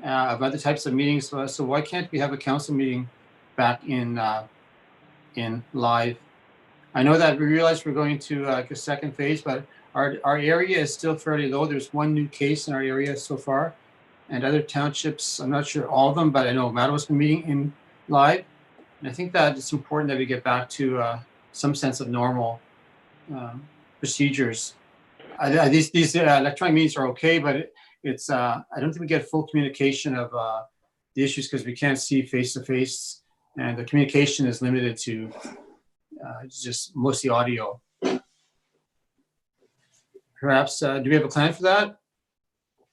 of other types of meetings. So why can't we have a council meeting back in live? I know that we realize we're going to a second phase, but our area is still fairly low. There's 1 new case in our area so far, and other townships, I'm not sure all of them, but I know Mattawa's been meeting in live. And I think that it's important that we get back to some sense of normal procedures. These electronic meetings are okay, but it's I don't think we get full communication of the issues because we can't see face to face, and the communication is limited to just mostly audio. Perhaps do we have a plan for that?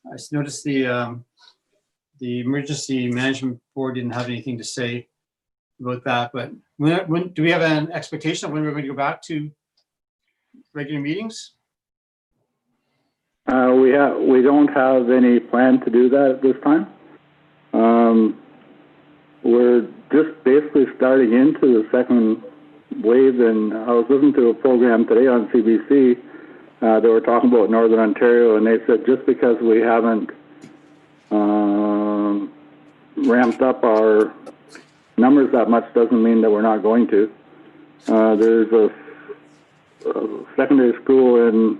I noticed the emergency management board didn't have anything to say about that, but when do we have an expectation of when we're going to go back to regular meetings? We don't have any plan to do that at this time. We're just basically starting into the second wave, and I was listening to a program today on CBC. They were talking about Northern Ontario, and they said just because we haven't ramped up our numbers that much doesn't mean that we're not going to. There's a secondary school in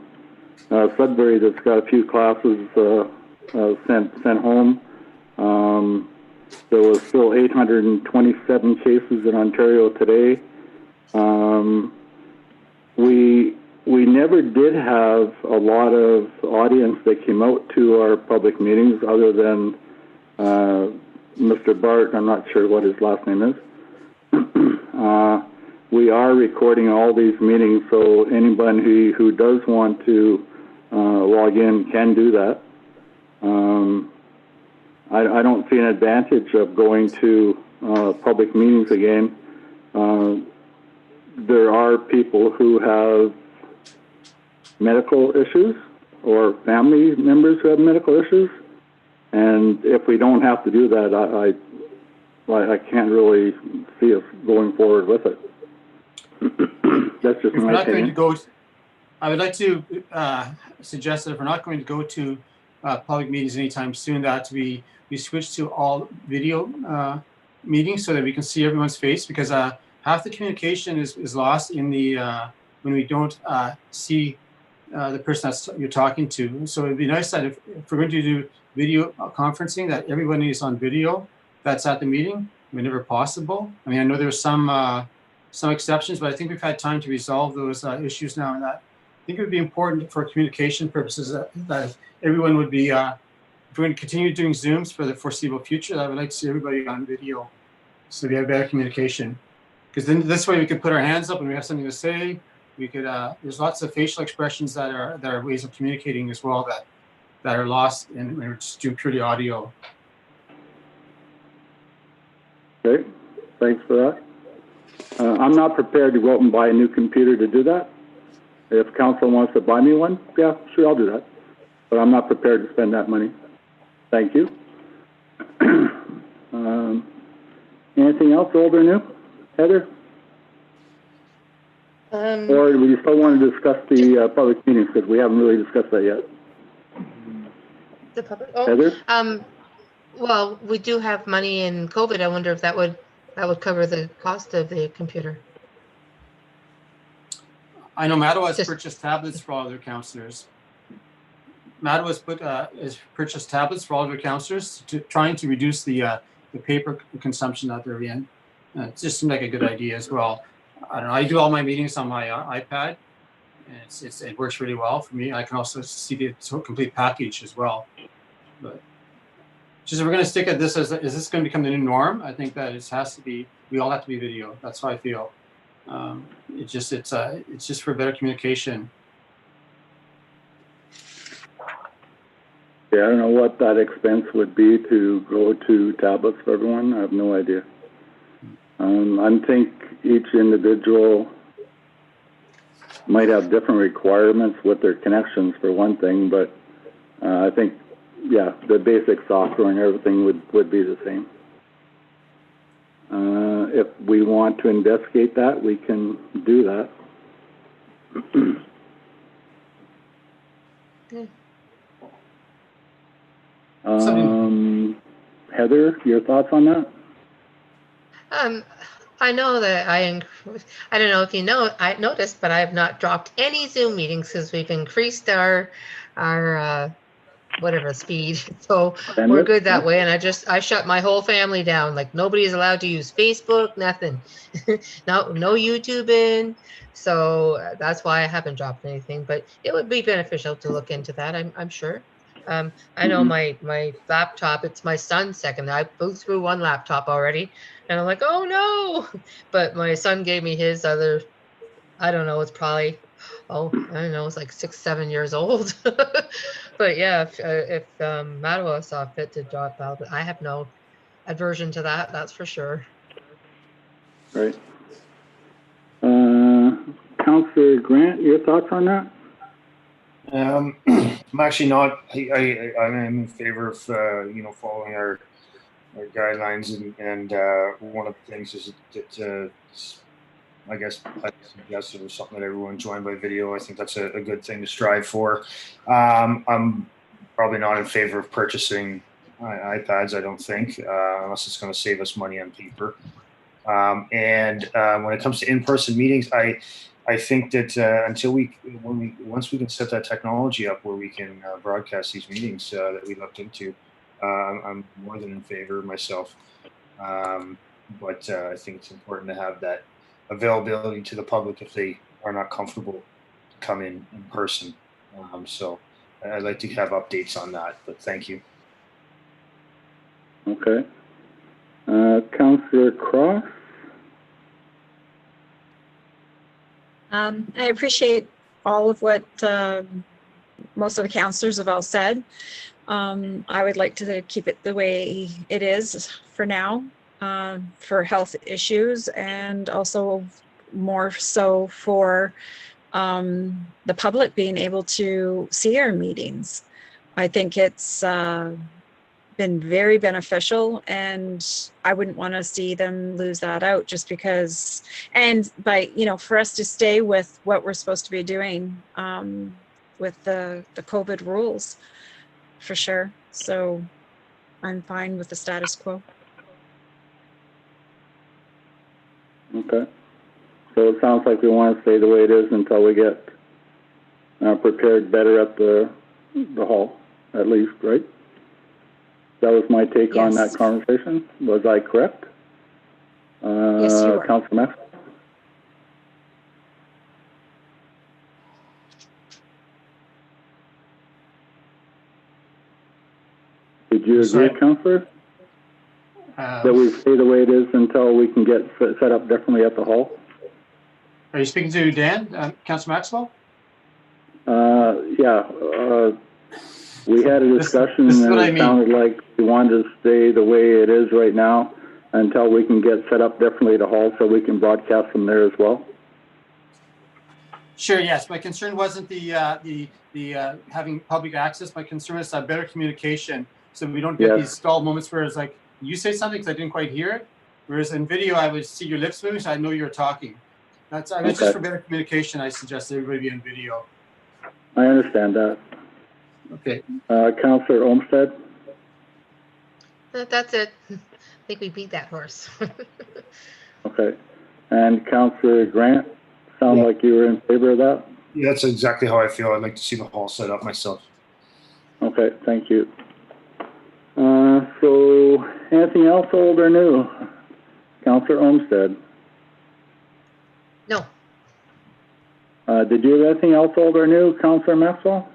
Sudbury that's got a few classes sent home. There was still 827 cases in Ontario today. We never did have a lot of audience that came out to our public meetings other than Mr. Bart, I'm not sure what his last name is. We are recording all these meetings, so anybody who does want to log in can do that. I don't see an advantage of going to public meetings again. There are people who have medical issues or family members who have medical issues, and if we don't have to do that, I can't really see us going forward with it. That's just my opinion. I would like to suggest that if we're not going to go to public meetings anytime soon, that we switch to all video meetings so that we can see everyone's face, because half the communication is lost in the when we don't see the person that you're talking to. So it'd be nice that if we're going to do video conferencing, that everyone is on video that's at the meeting whenever possible. I mean, I know there's some exceptions, but I think we've had time to resolve those issues now, and that I think it would be important for communication purposes that everyone would be, if we're going to continue doing Zooms for the foreseeable future, I would like to see everybody on video so we have better communication. Because then this way we could put our hands up when we have something to say. We could, there's lots of facial expressions that are ways of communicating as well that are lost and we're just doing purely audio. Okay, thanks for that. I'm not prepared to go out and buy a new computer to do that. If council wants to buy me one, yeah, sure, I'll do that. But I'm not prepared to spend that money. Thank you. Anything else, old or new? Heather? Or do you still want to discuss the public meetings, because we haven't really discussed that yet? The public, oh, Heather? Well, we do have money in COVID. I wonder if that would cover the cost of the computer. I know Mattawa has purchased tablets for all of their councillors. Mattawa's has purchased tablets for all of their councillors, trying to reduce the paper consumption that they're in. It just seemed like a good idea as well. I don't know. I do all my meetings on my iPad, and it works really well for me. I can also see the complete package as well. But just if we're going to stick at this as is this going to become the new norm? I think that it has to be. We all have to be video. That's how I feel. It's just for better communication. Yeah, I don't know what that expense would be to go to tablets for everyone. I have no idea. I think each individual might have different requirements with their connections for one thing, but I think, yeah, the basic software and everything would be the same. If we want to investigate that, we can do that. Heather, your thoughts on that? I know that I don't know if you know, I noticed, but I have not dropped any Zoom meetings because we've increased our whatever speed. So we're good that way. And I shut my whole family down. Like nobody is allowed to use Facebook, nothing. no YouTube in. So that's why I haven't dropped anything, but it would be beneficial to look into that. I'm sure. I know my laptop, it's my son's second. I blew through one laptop already and I'm like, oh no. But my son gave me his other, I don't know, it's probably, I don't know, it's like 6-7 years old. But yeah, if Mattawa saw fit to drop out, I have no aversion to that, that's for sure. Right. Councillor Grant, your thoughts on that? I'm actually not. I'm in favor of following our guidelines, and one of the things is that I guess I suggested it was something that everyone joined by video. I think that's a good thing to strive for. I'm probably not in favor of purchasing iPads. I don't think unless it's going to save us money on paper. And when it comes to in-person meetings, I think that once we can set that technology up where we can broadcast these meetings that we looked into, I'm more than in favor myself. But I think it's important to have that availability to the public if they are not comfortable to come in person. So I'd like to have updates on that. But thank you. Okay. Councillor Cross. I appreciate all of what most of the councillors have all said. I would like to keep it the way it is for now, for health issues, and also more so for the public being able to see our meetings. I think it's been very beneficial, and I wouldn't want to see them lose that out just because, and by, for us to stay with what we're supposed to be doing with the COVID rules, for sure. So I'm fine with the status quo. Okay. So it sounds like we want to stay the way it is until we get prepared better at the hall, at least, right? That was my take on that conversation. Was I correct? Yes, you were. Councillor Maxwell? Did you agree, Councillor? That we stay the way it is until we can get set up differently at the hall? Are you speaking to Dan, Councillor Maxwell? Yeah. We had a discussion and it sounded like we wanted to stay the way it is right now until we can get set up differently at the hall so we can broadcast from there as well. Sure, yes. My concern wasn't the having public access. My concern is better communication so we don't get these stalled moments where it's like, you say something because I didn't quite hear it. Whereas in video, I would see your lips moving, so I know you're talking. Just for better communication, I suggest everybody be on video. I understand that. Okay. Councillor Olmsted? That's it. I think we beat that horse. Okay. And Councillor Grant, sound like you were in favor of that? Yeah, that's exactly how I feel. I'd like to see the hall set up myself. Okay, thank you. So anything else old or new? Councillor Olmsted? No. Did you have anything else, old or new, Councillor Maxwell?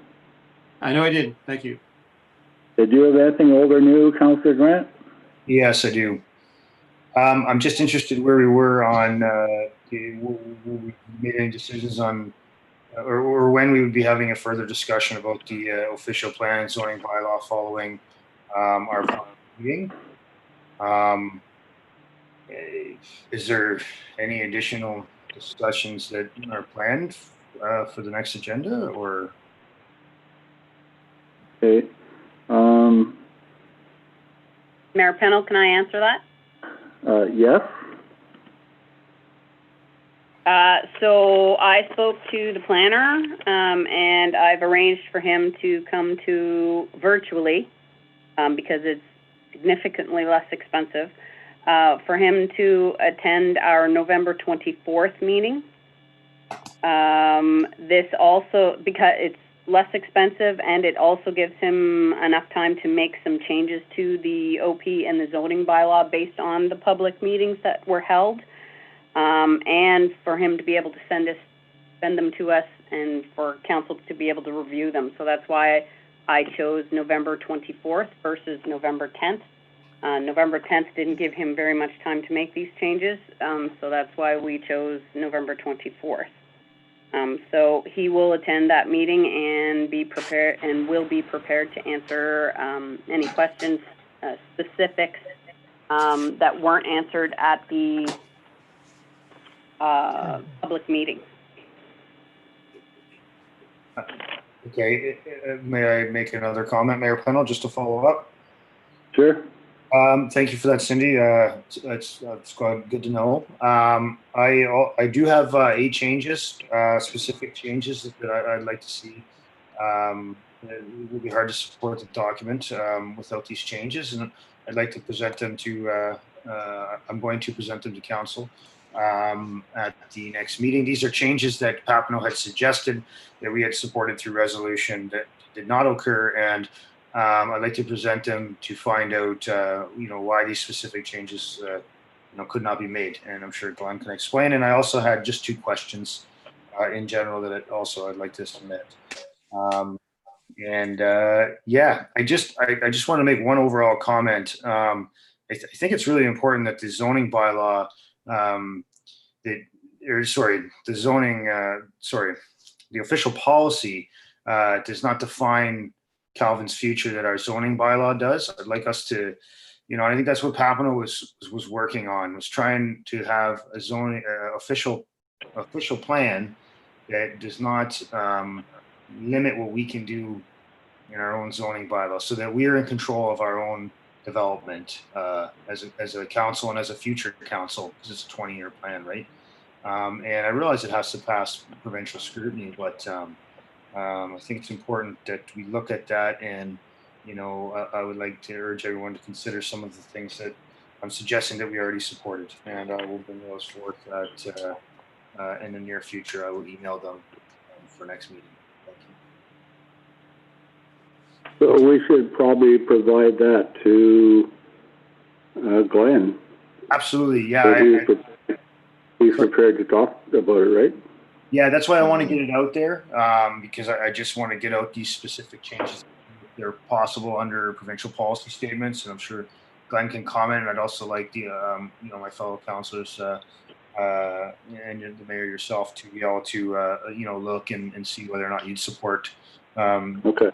I know I did. Thank you. Did you have anything old or new, Councillor Grant? Yes, I do. I'm just interested where we were on, we made any decisions on, or when we would be having a further discussion about the official plan and zoning bylaw following our meeting. Is there any additional discussions that are planned for the next agenda, or? Okay. Mayor Pennell, can I answer that? Yes. So I spoke to the planner, and I've arranged for him to come to virtually, because it's significantly less expensive, for him to attend our November 24th meeting. This also, because it's less expensive, and it also gives him enough time to make some changes to the OP and the zoning bylaw based on the public meetings that were held, and for him to be able to send them to us, and for council to be able to review them. So that's why I chose November 24th versus November 10th. November 10th didn't give him very much time to make these changes, so that's why we chose November 24th. So he will attend that meeting and be prepared, and will be prepared to answer any questions, specifics that weren't answered at the public meeting. Okay, may I make another comment, Mayor Pennell, just to follow up? Sure. Thank you for that, Cindy. It's good to know. I do have 8 changes, specific changes that I'd like to see. It would be hard to support the document without these changes, and I'd like to present them to. I'm going to present them to council at the next meeting. These are changes that Papineau had suggested that we had supported through resolution that did not occur, and I'd like to present them to find out, why these specific changes, could not be made. And I'm sure Glenn can explain. And I also had just 2 questions in general that I'd like to submit. I just want to make one overall comment. I think it's really important that the zoning bylaw, the official policy does not define Calvin's future that our zoning bylaw does. I'd like us to, I think that's what Papineau was working on, was trying to have a zoning official plan that does not limit what we can do in our own zoning bylaw, so that we are in control of our own development as a council and as a future council, because it's a 20-year plan, right? And I realize it has to pass provincial scrutiny, but I think it's important that we look at that, and I would like to urge everyone to consider some of the things that I'm suggesting that we already supported, and I will bring those forth in the near future. I will email them for next meeting. Thank you. So we should probably provide that to Glenn. Absolutely, yeah. He's prepared to talk about it, right? Yeah, that's why I want to get it out there, because I just want to get out these specific changes. They're possible under provincial policy statements, and I'm sure Glenn can comment. And I'd also like the, my fellow councillors and the mayor yourself to be able to, look and see whether or not you'd support. Okay.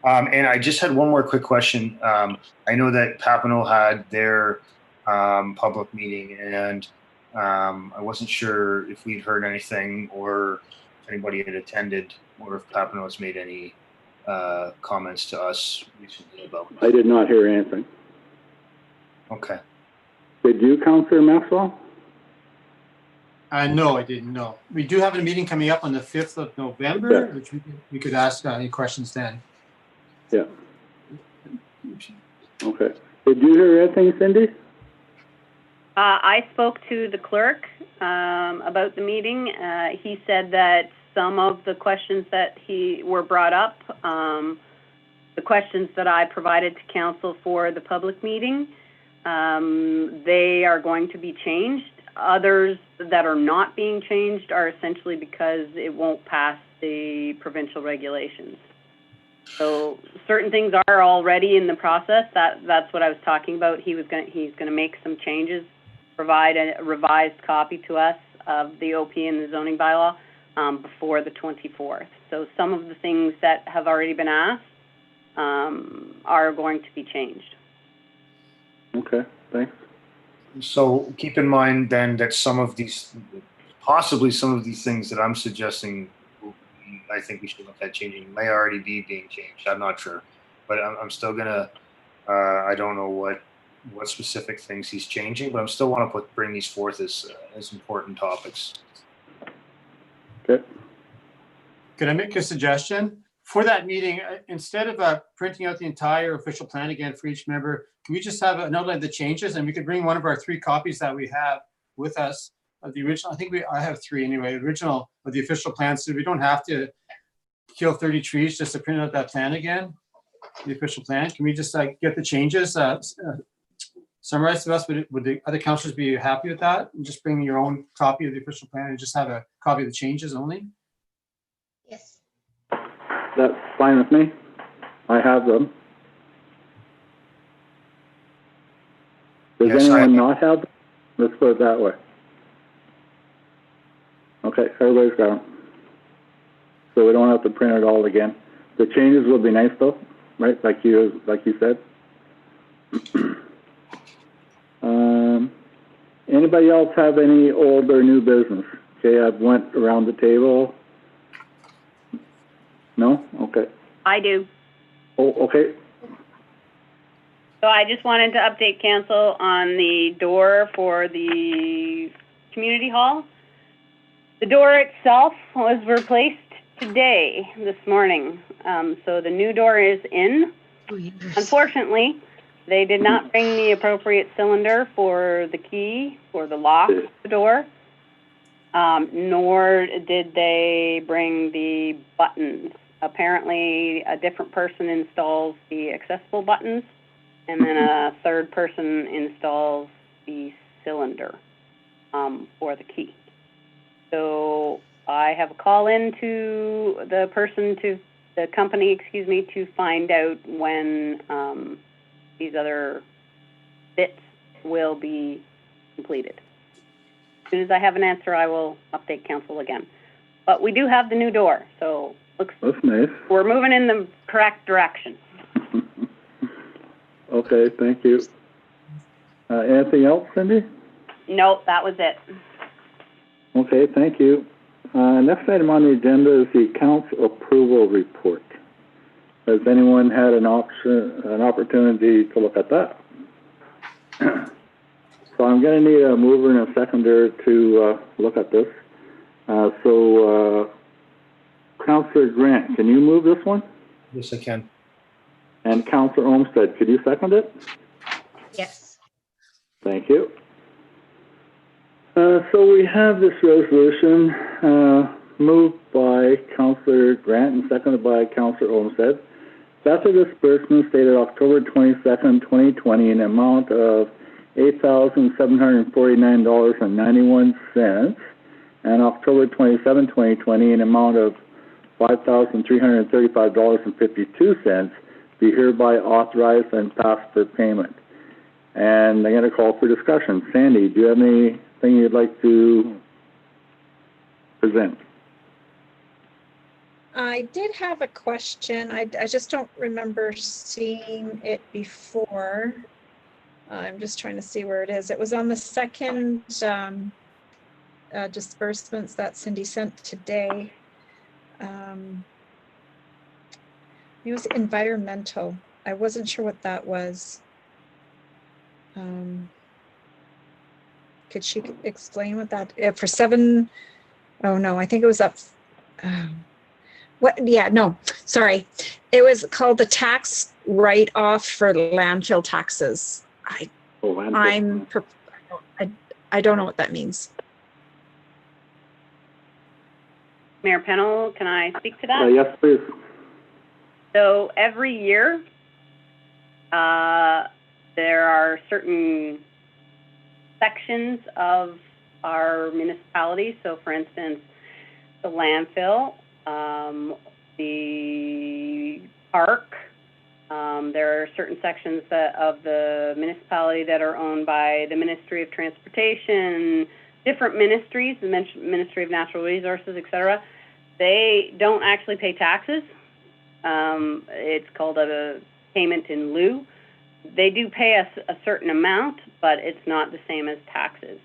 And I just had one more quick question. I know that Papineau had their public meeting, and I wasn't sure if we'd heard anything, or if anybody had attended, or if Papineau has made any comments to us recently about it. I did not hear anything. Okay. Did you, Councillor Maxwell? No, I didn't know. We do have a meeting coming up on the 5th of November, which we could ask any questions then. Yeah. Okay. Did you hear anything, Cindy? I spoke to the clerk about the meeting. He said that some of the questions that were brought up, the questions that I provided to council for the public meeting, they are going to be changed. others that are not being changed are essentially because it won't pass the provincial regulations. So certain things are already in the process. That's what I was talking about. He's gonna make some changes, provide a revised copy to us of the OP and the zoning bylaw before the 24th. So some of the things that have already been asked are going to be changed. Okay, thanks. So keep in mind then that possibly some of these things that I'm suggesting, I think we should look at changing, may already be being changed. I'm not sure, but I'm still gonna, I don't know what specific things he's changing, but I'm still want to bring these forth as important topics. Okay. Could I make a suggestion? For that meeting, instead of printing out the entire official plan again for each member, can we just have an outline of the changes, and we could bring one of our 3 copies that we have with us of the original. I have 3 anyway, original of the official plan, so we don't have to kill 30 trees just to print out that plan again, the official plan. Can we just get the changes summarized to us? Would the other councillors be happy with that? And just bring your own copy of the official plan and just have a copy of the changes only? Yes. That's fine with me. I have them. Does Yes, anyone not have them? Let's put it that way. Okay, everybody's got them. So we don't have to print it all again. The changes will be nice though, right? Like you said. Anybody else have any old or new business? Okay, I've went around the table. No? Okay. I do. Oh, okay. So I just wanted to update council on the door for the community hall. The door itself was replaced today, this morning. So the new door is in. Unfortunately, they did not bring the appropriate cylinder for the key or the lock of the door, nor did they bring the buttons. Apparently, a different person installs the accessible buttons, and then a third person installs the cylinder for the key. So I have a call in to the company, to find out when these other bits will be completed. As soon as I have an answer, I will update council again. But we do have the new door, so That's nice. we're moving in the correct direction. Okay, thank you. Anything else, Cindy? No, that was it. Okay, thank you. Next item on the agenda is the accounts approval report. Has anyone had an opportunity to look at that? So I'm going to need a mover and a seconder to look at this. Councillor Grant, can you move this one? Yes, I can. And Councillor Olmsted, could you second it? Yes. Thank you. So we have this resolution moved by Councillor Grant and seconded by Councillor Olmsted. That's a disbursement dated October 22nd, 2020 in an amount of $8,749.91 and October 27, 2020 in an amount of $5,335.52 be hereby authorized and passed for payment. And I'm going to call for discussion. Sandy, do you have anything you'd like to present? I did have a question. I just don't remember seeing it before. I'm just trying to see where it is. It was on the second disbursements that Cindy sent today. It was environmental. I wasn't sure what that was. Could she explain what that, for 7, oh no, I think it was up. Yeah, no, sorry. It was called the tax write-off for landfill taxes. I don't know what that means. Mayor Pennell, can I speak to that? Yes, please. So every year, there are certain sections of our municipality. So for instance, the landfill, the park, there are certain sections of the municipality that are owned by the Ministry of Transportation, different ministries, the Ministry of Natural Resources, etc. They don't actually pay taxes. It's called a payment in lieu. They do pay us a certain amount, but it's not the same as taxes.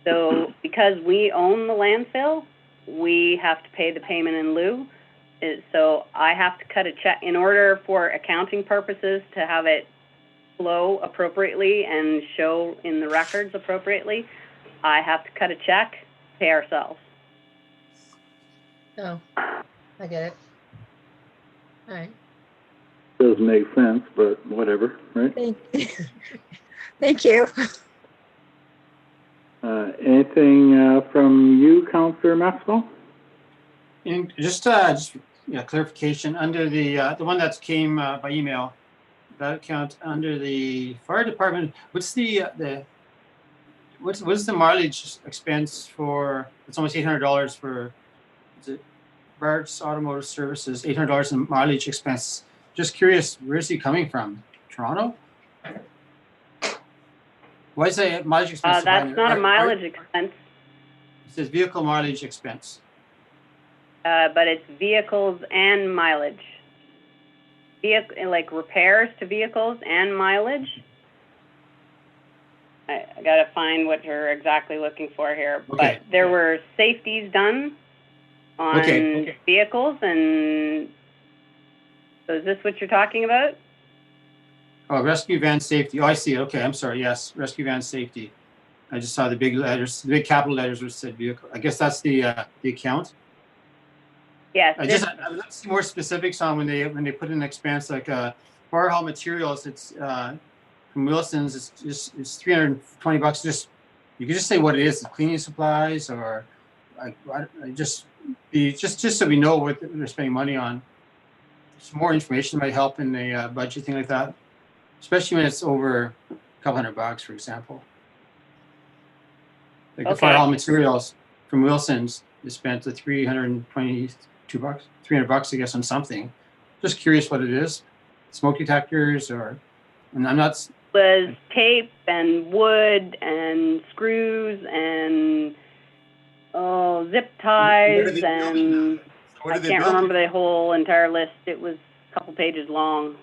So because we own the landfill, we have to pay the payment in lieu. So I have to cut a check in order for accounting purposes to have it flow appropriately and show in the records appropriately. I have to cut a check, pay ourselves. Oh, I get it. All right. Doesn't make sense, but whatever, right? Thank you. Anything from you, Councillor Maxwell? And just clarification, under the one that came by email, that account under the fire department, what's the mileage expense for? It's almost $800 for, is it Bart's Automotive Services, $800 in mileage expense. Just curious, where is he coming from? Toronto? Why is that mileage expense? That's not a mileage expense, It says vehicle mileage expense. but it's vehicles and mileage. Like repairs to vehicles and mileage. I gotta find what you're exactly looking for here. Okay. But there were safeties done on vehicles, and so is this what you're talking about? Oh, rescue van safety. Oh, I see. Okay, I'm sorry. Yes, rescue van safety. I just saw the big letters, the big capital letters which said vehicle. I guess that's the account. Yes. I'd like to see more specifics on when they put in an expense like fire hall materials. It's from Wilson's. It's $320. Just you can just say what it is. It's cleaning supplies, or just so we know what they're spending money on. Some more information might help in the budget, thing like that, especially when it's over a couple $100, for example. Like the fire hall materials from Wilson's, they spent the $322, $300, I guess, on something. Just curious what it is. Smoke detectors, and I'm not. Was tape and wood and screws and zip ties, and I can't remember the whole entire list. It was a couple pages long.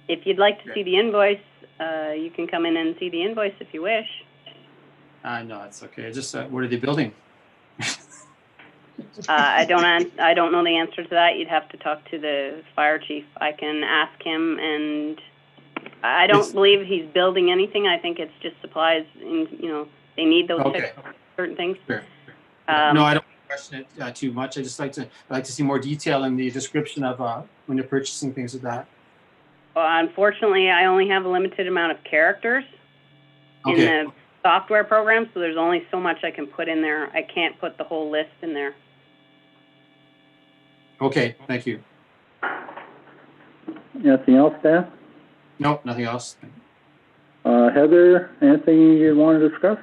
If you'd like to see the invoice, you can come in and see the invoice if you wish. No, it's okay. Just what are they building? I don't know the answer to that. You'd have to talk to the fire chief. I can ask him, and I don't believe he's building anything. I think it's just supplies. They need those certain things. Sure. No, I don't question it too much. I just like to see more detail in the description of when they're purchasing things like that. Well, unfortunately, I only have a limited amount of characters in the software program, so there's only so much I can put in there. I can't put the whole list in there. Okay, thank you. Anything else, Dan? No, nothing else. Heather, anything you want to discuss?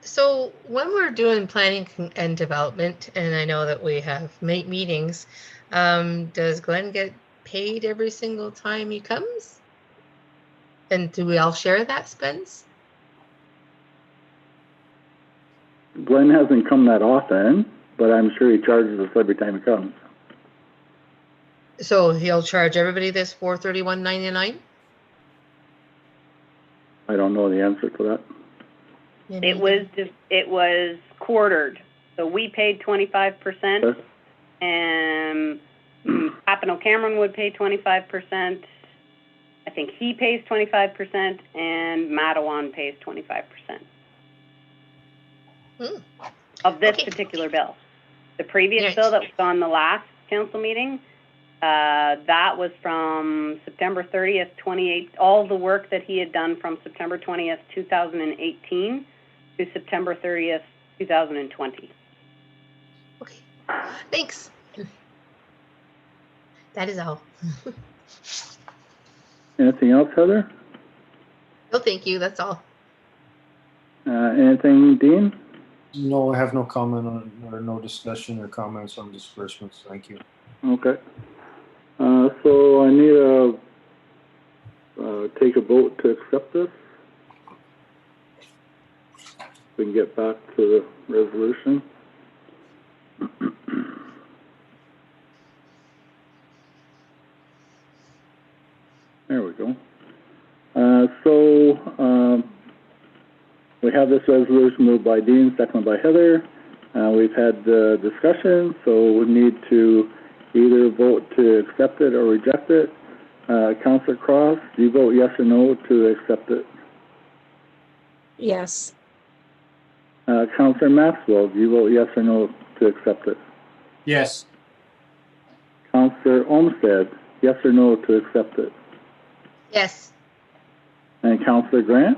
So when we're doing planning and development, and I know that we have meetings, does Glenn get paid every single time he comes? And do we all share that expense? Glenn hasn't come that often, but I'm sure he charges us every time he comes. So he'll charge everybody this $431.99? I don't know the answer to that. It was quartered, so we paid 25%, and Papineau Cameron would pay 25%. I think he pays 25%, and Matawan pays 25% of this particular bill. The previous bill that was on the last council meeting, that was from September 30th, 2018. All the work that he had done from September 20th, 2018 to September 30th, 2020. Okay, thanks. That is all. Anything else, Heather? No, thank you. That's all. Anything, Dean? No, I have no comment on, or no discussion or comments on disbursements. Thank you. Okay. So I need take a vote to accept this. We can get back to the resolution. There we go. We have this resolution moved by Dean, seconded by Heather. We've had discussion, so we need to either vote to accept it or reject it. Councillor Cross, do you vote yes or no to accept it? Yes. Councillor Maxwell, do you vote yes or no to accept it? Yes. Councillor Olmsted, yes or no to accept it? Yes. And Councillor Grant,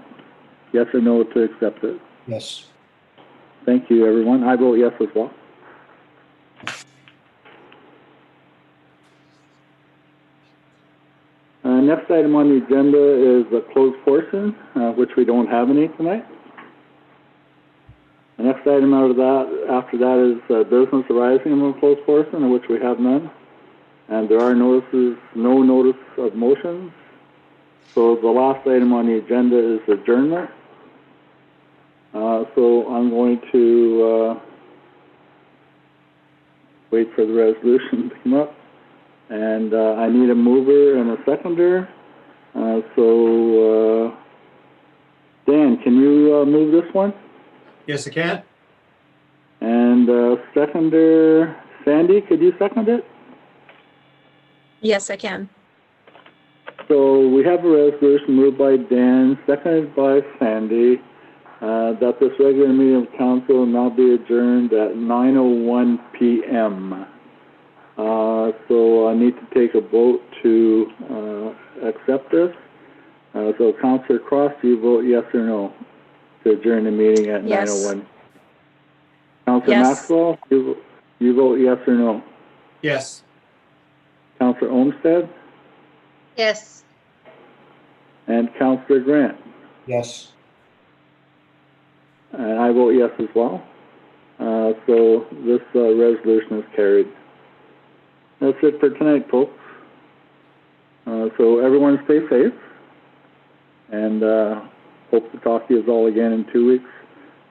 yes or no to accept it? Yes. Thank you, everyone. I vote yes as well. Next item on the agenda is the closed portion, which we don't have any tonight. The next item after that is business arising from a closed portion, of which we have none. And there are no notice of motions. So the last item on the agenda is adjournment. So I'm going to wait for the resolution to come up. And I need a mover and a seconder. Dan, can you move this one? Yes, I can. And seconder, Sandy, could you second it? Yes, I can. So we have a resolution moved by Dan, seconded by Sandy, that this regular meeting of council now be adjourned at 9:01 p.m. So I need to take a vote to accept this. So Councillor Cross, do you vote yes or no to adjourn the meeting at Yes. 9:01? Councillor Yes. Maxwell, you vote yes or no? Yes. Councillor Olmsted Yes. and Councillor Grant. Yes. And I vote yes as well. So this resolution is carried. That's it for tonight, folks. So everyone stay safe, and hope to talk to you all again in 2 weeks.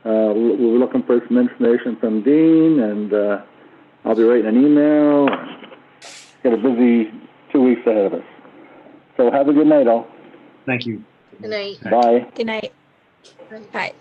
We're looking for some information from Dean, and I'll be writing an email. Got a busy 2 weeks ahead of us. So have a good night, all. Thank you. Good night. Bye. Good night. Bye.